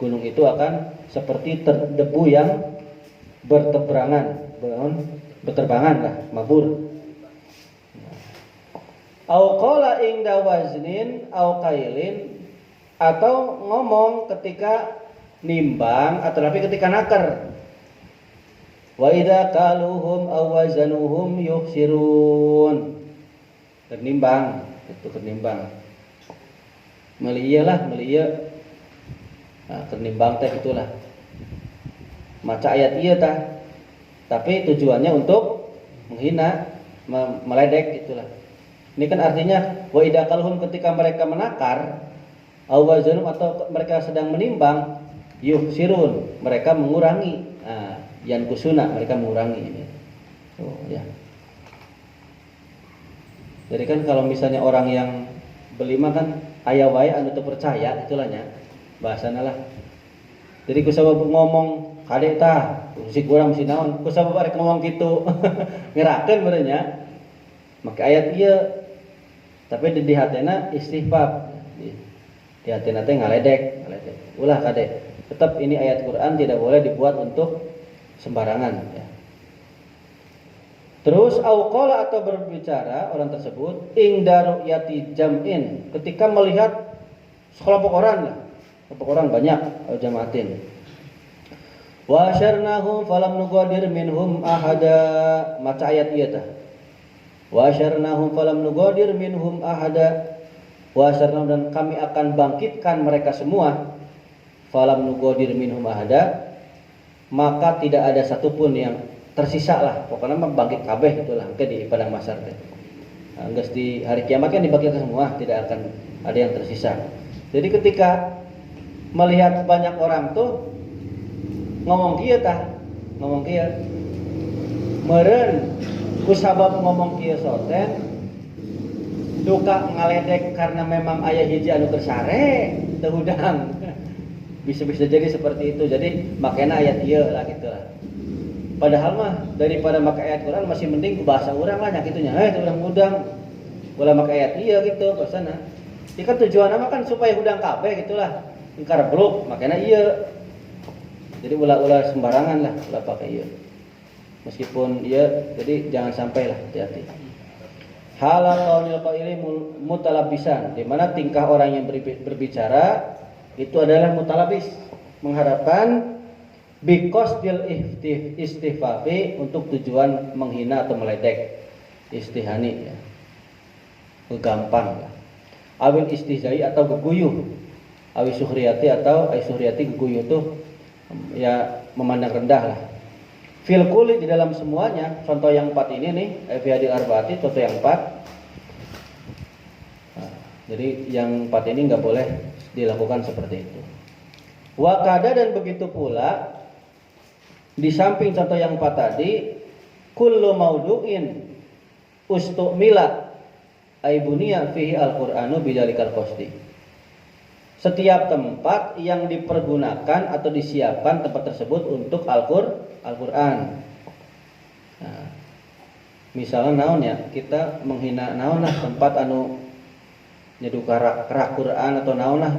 Gunung itu akan seperti debu yang berterbangan lah, mabur. Au qala ingda waznin au kailin, atau ngomong ketika nimbang atau tapi ketika nakar. Wa idza kaluhum aw wazanuhum yukhsirun. Ternimbang, itu ternimbang. Meliyalah, meliya. Nah, ternimbang teh itulah. Maca ayat ieu tah. Tapi tujuannya untuk menghina, meledek itulah. Ini kan artinya wa idza kaluhum ketika mereka menakar, aw wazanum atau mereka sedang menimbang, yukhsirun mereka mengurangi. Nah, yan kusuna mereka mengurangi ini. Oh ya. Jadi kan kalau misalnya orang yang belima kan aya wae anu teu percaya itulahnya bahasana lah. Jadi kusabab ngomong kade tah si kurang si naon kusabab arek ngomong kitu ngerakeun benernya. Maka ayat ieu tapi di hatena istighfar. Di hatena teh ngaledek. Ulah kade. Tetap ini ayat Quran tidak boleh dibuat untuk sembarangan ya. Terus auqala atau berbicara orang tersebut ingda ru'yati jam'in ketika melihat sekelompok orang lah. Kelompok orang banyak jamaatin. Wa syarnahum falam nugadir minhum ahada. Maca ayat ieu tah. Wa syarnahum falam nugadir minhum ahada. Wa syarnahum dan kami akan bangkitkan mereka semua. Falam nugadir minhum ahada. Maka tidak ada satupun yang tersisa lah. Pokoknya bangkit kabeh itulah ke di padang mahsyar teh. Nah, geus di hari kiamat kan dibangkitkan semua, tidak akan ada yang tersisa. Jadi ketika melihat banyak orang tuh ngomong kieu tah, ngomong kieu. Meureun kusabab ngomong kieu soten duka ngaledek karena memang aya hiji anu kersare teu hudang. Bisa-bisa jadi seperti itu. Jadi makanya ayat ieu lah gitu lah. Padahal mah daripada make ayat Quran masih mending ku bahasa urang lah nya kitunya. Teu urang hudang. Ulah make ayat ieu gitu bahasana. Ieu kan tujuanna mah kan supaya hudang kabeh gitulah. Engkar blok makanya ieu. Jadi ulah sembarangan lah ulah pakai ieu. Meskipun ieu jadi jangan sampai lah hati-hati. Halal qaulil qaili mutalabisan, di mana tingkah orang yang berbicara itu adalah mutalabis, mengharapkan biqasdil istighfafi untuk tujuan menghina atau meledek, istihani ya. Gampang ya. Awil istihzai atau geguyuh. Awi suhriyati atau ai suhriyati geguyuh itu ya memandang rendah lah. Fil kulli di dalam semuanya, contoh yang 4 ini nih, fi hadil arbaati contoh yang 4. Nah, jadi yang 4 ini enggak boleh dilakukan seperti itu. Wa kada dan begitu pula di samping contoh yang 4 tadi, kullu maudu'in ustumila aibuniya fihi al-Qur'anu bidalikal qasdi. Setiap tempat yang dipergunakan atau disiapkan tempat tersebut untuk Al-Qur'an. Nah, misalnya naon ya, kita menghina naon lah tempat anu nyedu kerak Quran atau naon lah.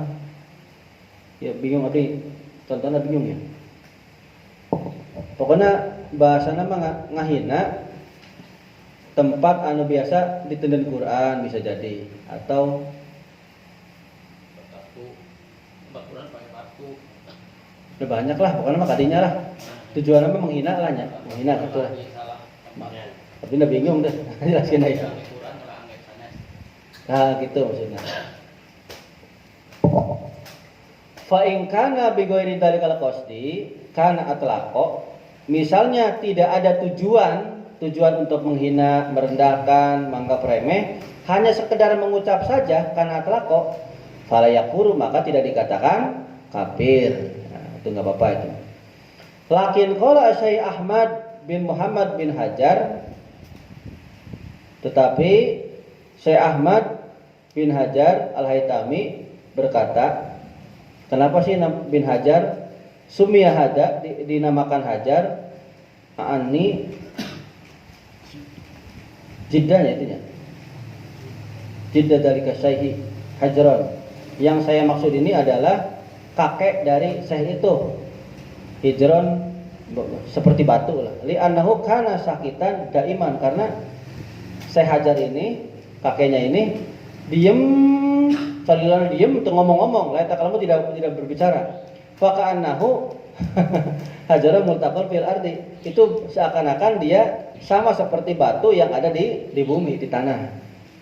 Ya bingung abdi, tontonnya bingung ya. Pokoknya bahasana mah ngahina tempat anu biasa ditenden Quran bisa jadi atau Quran pakai batu. Udah banyak lah, pokoknya mah kadinya lah. Tujuannya mah menghina lah nya, menghina gitu lah. Tapi udah bingung deh, jelaskan aja. Nah, gitu maksudnya. Fa in kana bi ghairi dalikal qasdi kana atlaqo. Misalnya tidak ada tujuan tujuan untuk menghina, merendahkan, menganggap remeh, hanya sekedar mengucap saja karena atlaqo, fala yakfuru, maka tidak dikatakan kafir. Nah, itu enggak apa-apa itu. Lakin qala Syekh Ahmad bin Muhammad bin Hajar, tetapi Syekh Ahmad bin Hajar Al-Haytami berkata, kenapa sih bin Hajar sumia hada dinamakan Hajar? Ani jiddahnya itunya. Jiddah dari Syekh Hajron. Yang saya maksud ini adalah kakek dari Syekh itu. Hijron seperti batu lah. Li annahu kana sakitan daiman, karena Syekh Hajar ini, kakeknya ini diem, salilan diem, ngomong-ngomong, la kamu tidak berbicara. Fa ka'annahu Hajar multaqal fil ardi. Itu seakan-akan dia sama seperti batu yang ada di bumi, di tanah.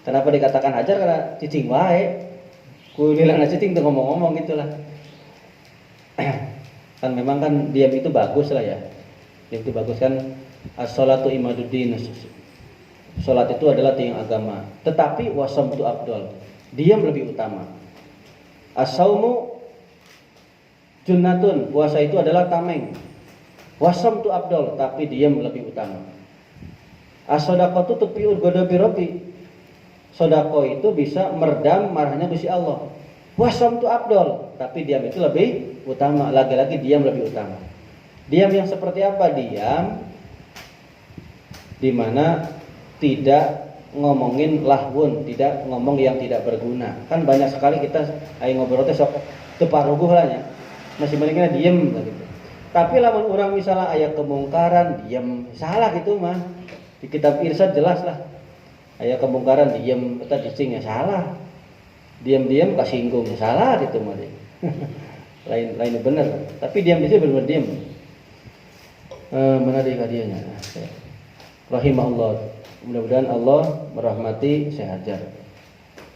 Kenapa dikatakan Hajar? Karena cicing wae. Kulilana cicing tuh ngomong-ngomong gitulah. Kan memang kan diam itu bagus lah ya. Diam itu bagus kan. As-sholatu imaduddin. Salat itu adalah tiang agama. Tetapi wasamtu afdal. Diam lebih utama. As-saumu junnatun. Puasa itu adalah tameng. Wasamtu afdal, tapi diam lebih utama. As-shadaqatu tufi'ul ghadabi rabbi. Sodako itu bisa meredam marahnya Gusti Allah. Wasamtu afdal, tapi diam itu lebih utama. Lagi-lagi diam lebih utama. Diam yang seperti apa? Diam di mana tidak ngomongin lahwun, tidak ngomong yang tidak berguna. Kan banyak sekali kita ngobrol teh sok teparuguh lah ya. Masih mendingnya diem gitu. Tapi lamun orang misalnya aya kemungkaran, diem. Salah gitu mah. Di kitab Irsyad jelas lah. Aya kemungkaran diem, kita dicing ya salah. Diam-diam kasinggung ya salah gitu mah. lain bener. Tapi diam di sini benar diam. Mana dia kadianya? Rahimahullah. Mudah-mudahan Allah merahmati Syekh Hajar.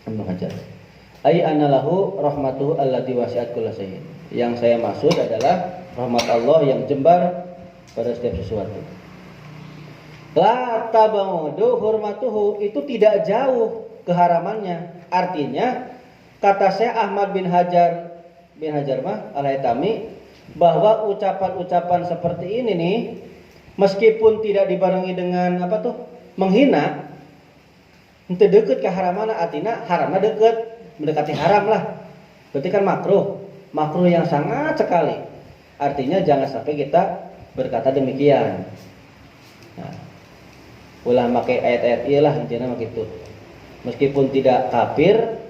Ibnu Hajar. Ai anallahu rahmatuhu allati wasi'at kulla syai'in. Yang saya maksud adalah rahmat Allah yang jembar pada setiap sesuatu. La tabaudu hurmatuhu, itu tidak jauh keharamannya. Artinya kata Syekh Ahmad bin Hajar mah Al-Haytami, bahwa ucapan-ucapan seperti ini nih meskipun tidak dibarengi dengan menghina, ente deket ke haramana, artinya haramna deket, mendekati haram lah. Berarti kan makruh yang sangat sekali. Artinya jangan sampai kita berkata demikian. Nah, ulah pakai ayat-ayat iyalah intinya begitu. Meskipun tidak kafir,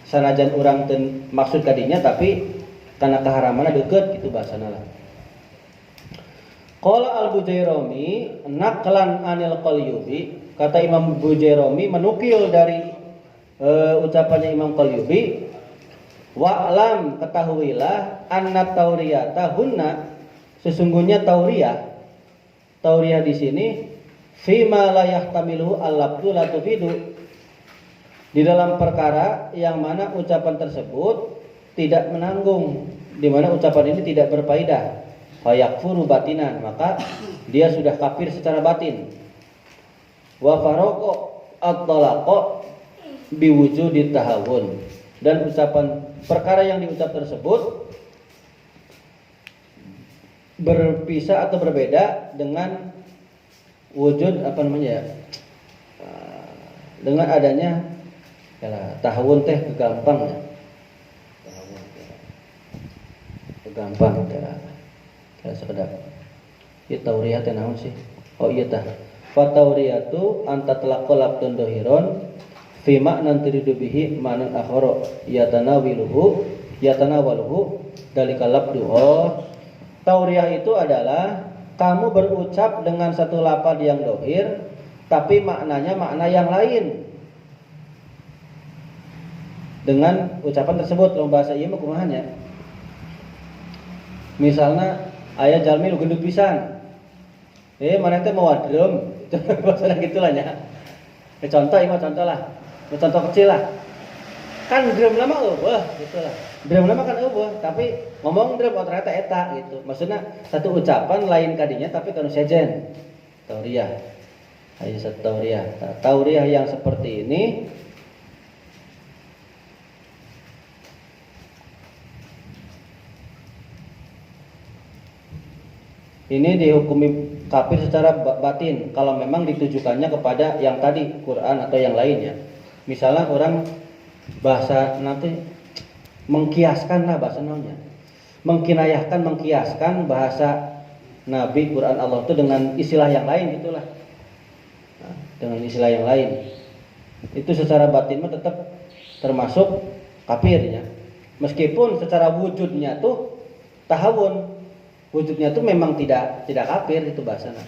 sanajan orang maksud kadinya, tapi karena keharamannya deket gitu bahasana lah. Qala al-Bujairami naqlan anil Qalyubi, kata Imam Bujairami menukil dari ucapannya Imam Qalyubi, wa'lam, ketahuilah, anna tauriyata hunna, sesungguhnya tauriyah di sini fima la yahtamilu al-labdu la tufidu, di dalam perkara yang mana ucapan tersebut tidak menanggung, di mana ucapan ini tidak berfaedah. Fayakfuru batinan, maka dia sudah kafir secara batin. Wa faraqo at-talaqo biwujudit tahawun, dan ucapan perkara yang diucap tersebut berpisah atau berbeda dengan wujud dengan adanya tahawun teh kegampang ya. Kegampang sekedap. Ieu tauriyah teh naon sih? Oh iya tah. Fa tauriyatu anta talaqal abdun dohiron fi ma'nan turidu bihi ma'nan akhara yatanawaluhu dalikal labdu. Oh, tauriyah itu adalah kamu berucap dengan satu lafaz yang dohir, tapi maknanya makna yang lain dengan ucapan tersebut. Dalam bahasa ieu mah kumahanya? Misalnya aya jalmi nu gendut pisan. Mana teh mau drum. Itu bahasa gitulah nya. Contoh lah. Contoh kecil lah. Kan drum lama eueuh gitu lah. Drum lama kan eueuh, tapi ngomong drum ternyata eta gitu. Maksudnya satu ucapan lain kadinya tapi kanu sejen. Tauriyah. Laysat tauriyah. Nah, tauriyah yang seperti ini dihukumi kafir secara batin kalau memang ditujukannya kepada yang tadi Quran atau yang lainnya. Misalnya orang bahasa nanti mengkiaskan lah bahasa namanya, mengkiaskan bahasa Nabi Quran Allah itu dengan istilah yang lain gitulah. Nah, dengan istilah yang lain itu secara batin mah tetap termasuk kafirnya, meskipun secara wujudnya tuh tahawun, wujudnya tuh memang tidak kafir itu bahasanya.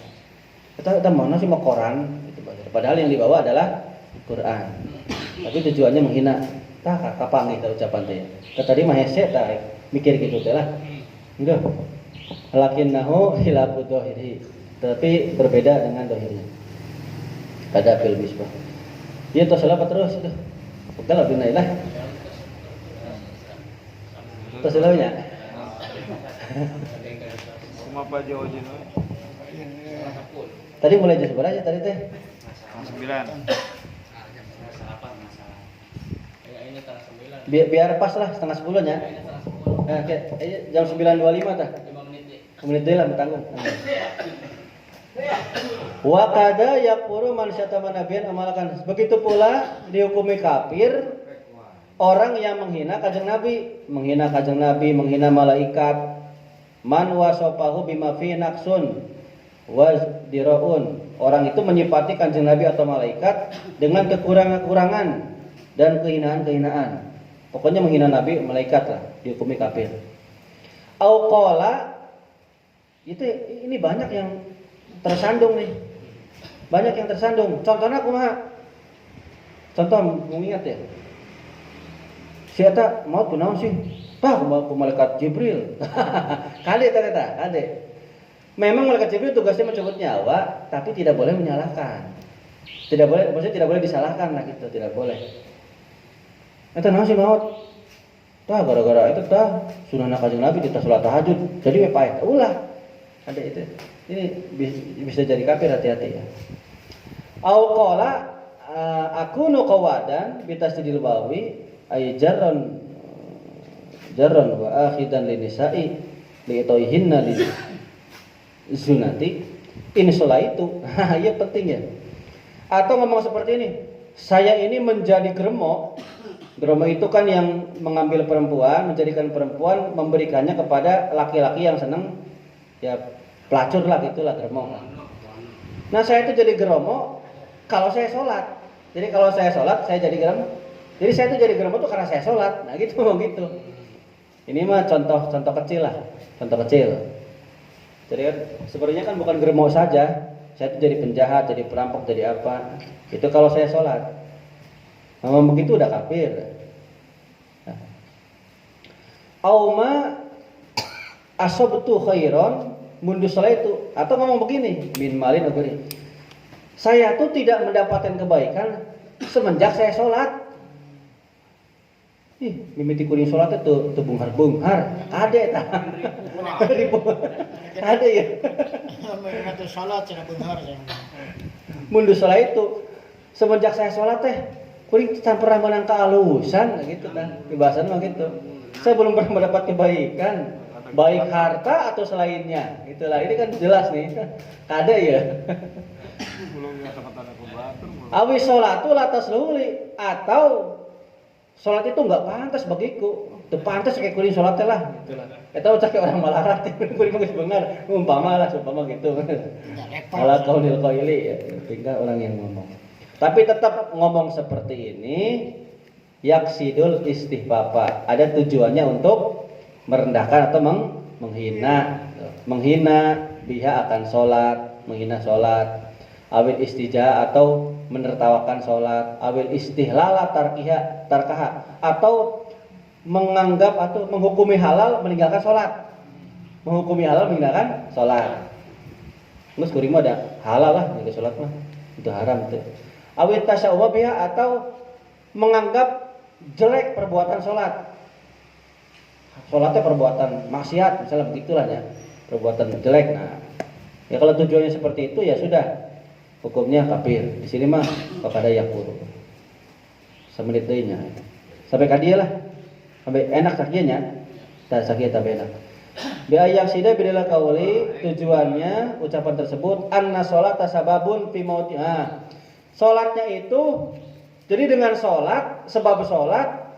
Kita mana sih mau Quran itu bahasa. Padahal yang dibawa adalah Quran. Tapi tujuannya menghina. Tah kapan kita ucapan teh. Tadi mah hese tah mikir gitu teh lah. Enggak. Lakinnahu khilafu dzahiri. Tapi berbeda dengan dohirnya. Pada fil misbah. Dia tuh salah terus itu. Udah lebih naik lah. Terus salahnya.
Apa jauh-jauh?
Tadi mulai jam berapa tadi teh?
9.
Biar pas lah setengah 10 nya. Nah, jam 9.25 tah. 5 menit deui lah tanggung. Wa kada yakfuru man syatama nabiyyan amalakan. Begitu pula dihukumi kafir orang yang menghina kanjeng Nabi, menghina malaikat. Man wasopahu bima fi naqsun wazdira'un. Orang itu menyifati kanjeng Nabi atau malaikat dengan kekurangan-kekurangan dan kehinaan-kehinaan. Pokoknya menghina Nabi, malaikat lah, dihukumi kafir. Au qala, ini banyak yang tersandung nih. Banyak yang tersandung. Contohnya kumaha? Contoh mengingat ya. Si eta mau kunaon sih? Tah malaikat Jibril. Kade ternyata, kade. Memang malaikat Jibril tugasnya mencabut nyawa, tapi tidak boleh menyalahkan. Tidak boleh, maksudnya tidak boleh disalahkan lah gitu, tidak boleh. Eta naon sih maut? Tah gara-gara itu tah sunahna kanjeng Nabi kita salat tahajud. Jadi we paeh. Ulah. Ada itu. Ini bisa jadi kafir, hati-hati ya. Au qala akunu qawadan bitasdidil wawi ay jarron wa akhidan linisa'i li'toihinna li zunati ini sholat itu. Ya penting ya. Atau ngomong seperti ini, saya ini menjadi germo itu kan yang mengambil perempuan, menjadikan perempuan, memberikannya kepada laki-laki yang senang ya pelacur lah gitulah germo. Nah saya itu jadi germo kalau saya sholat. Jadi kalau saya sholat saya jadi germo. Jadi saya itu jadi germo itu karena saya sholat. Nah gitu gitu. Ini mah contoh kecil lah, contoh kecil. Jadi kan sebenarnya kan bukan germo saja. Saya itu jadi penjahat, jadi perampok, jadi apa? Itu kalau saya sholat. Ngomong begitu udah kafir. Nah. Auma asobtu khairon mundu sholat itu. Atau ngomong begini, min malin aguri. Saya tuh tidak mendapatkan kebaikan semenjak saya sholat. Mimiti kuring sholat itu bunghar ade tah. Ade ya.
Mimiti sholat cenah bunghar ya.
Mundu sholat itu semenjak saya sholat teh kuring tak pernah menang kealusan gitu kan. Bahasanya mah gitu. Saya belum pernah mendapat kebaikan, baik harta atau selainnya. Itulah ini kan jelas nih. Kade ya. Awi sholatu latas luli atau sholat itu enggak pantas bagiku. Teu pantas kayak kuring sholat teh lah gitulah. Eta ucap kayak orang malarat kuring geus beungar umpama gitu. Ala qaulil qaili ya, tinggal orang yang ngomong. Tapi tetap ngomong seperti ini yaksidul istihbaba. Ada tujuannya untuk merendahkan atau menghina. Menghina biha akan sholat, menghina sholat. Awil istija atau menertawakan sholat, awil istihlala tarkaha atau menganggap atau menghukumi halal meninggalkan sholat, menghukumi halal meninggalkan sholat. Terus kuring mah ada halal lah meninggalkan sholat mah itu haram itu. Awil tasyawwa biha atau menganggap jelek perbuatan sholat. Sholatnya perbuatan maksiat misalnya begitulah ya, perbuatan jelek. Nah ya kalau tujuannya seperti itu ya sudah. hukumnya kafir. Di sini mah kepada yakfur. Semenit deui nya. Sampai ka dieu lah. Sampai enak sakieunya. Tah sakieu tah enak. Bi ayak sida bidala kauli tujuannya ucapan tersebut anna sholata sababun fi mauti. Salatnya itu jadi dengan salat, sebab salat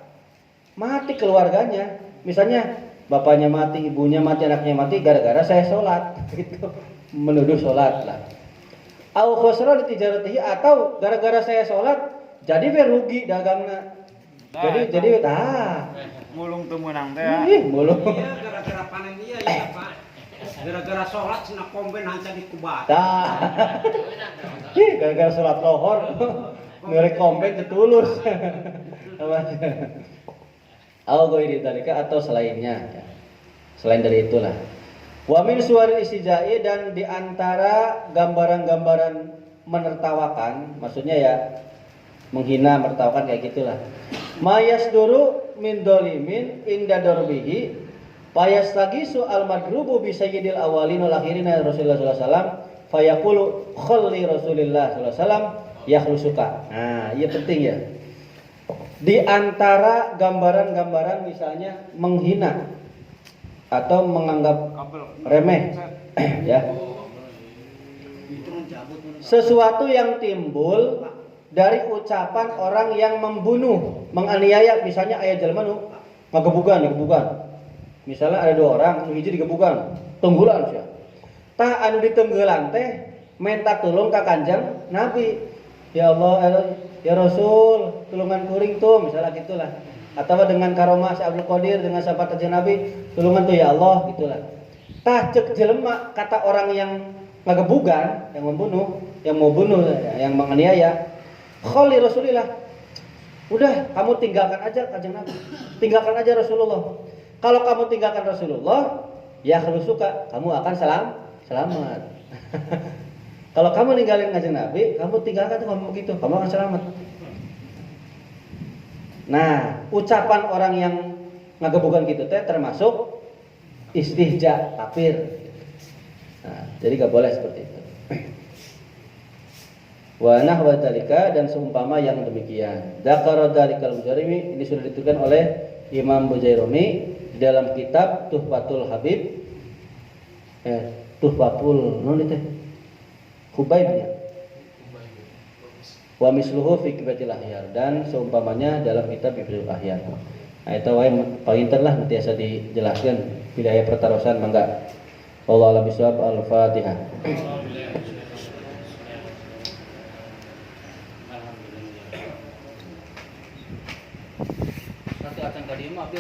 mati keluarganya. Misalnya bapaknya mati, ibunya mati, anaknya mati gara-gara saya salat gitu. Menuduh salat lah. Au khusra li tijaratihi atau gara-gara saya salat jadi rugi dagangna. Jadi
mulung teu meunang teh.
Mulung.
Iya gara-gara panen iya ya Pak. Gara-gara sholat cenah komben hanca dikubat.
Gara-gara sholat lohor nurek komben ketulus. Atau selainnya ya. Selain dari itulah. Wa min suwaril istijai dan diantara gambaran-gambaran menertawakan, maksudnya ya menghina, menertawakan kayak gitulah. Mayasduru min dolimin inda darbihi fayastagisu al-madrubu bi sayyidil awwalin wal akhirin Rasulullah sallallahu alaihi wasallam fayaqulu khalli Rasulillah sallallahu alaihi wasallam yakhlusuka. Nah, iya penting ya. Di antara gambaran-gambaran misalnya menghina atau menganggap remeh ya. Sesuatu yang timbul dari ucapan orang yang membunuh, menganiaya, misalnya aya jelema nu ngagebugan. Misalnya ada 2 orang, nu hiji digebugan, tunggulan sia. Tah anu ditenggelan teh minta tulung ka Kanjeng Nabi. Ya Allah, ya Rasul, tulungan kuring tuh, misalnya gitulah. Atau dengan karomah si Abdul Qadir dengan sahabat Kanjeng Nabi, tulungan tuh ya Allah, gitulah. Tah cek jelema kata orang yang ngagebugan, yang membunuh, yang mau bunuh, yang menganiaya, khalli Rasulillah. Udah, kamu tinggalkan aja Kanjeng Nabi. Tinggalkan aja Rasulullah. Kalau kamu tinggalkan Rasulullah, ya khulusuka, kamu akan selamat. Kalau kamu ninggalin Kanjeng Nabi, kamu tinggalkan tuh kamu begitu, kamu akan selamat. Nah, ucapan orang yang ngagebugan gitu teh termasuk istihja, kafir. Nah, jadi gak boleh seperti itu. Wa nahwa dzalika dan seumpama yang demikian. Dzakara dzalikal Bujairumi, ini sudah dituliskan oleh Imam Bujairumi di dalam kitab Tuhfatul Habib. Tuhfatul non itu Hubaib ya. Wa misluhu fi kibatil ahyar dan seumpamanya dalam kitab Kibatil Ahyar. Nah, itu wae pointer lah nanti asa dijelaskan hidayah pertarosan mangga. Wallahu a'lam bishawab. Al-Fatihah. Nanti akan kadieu mah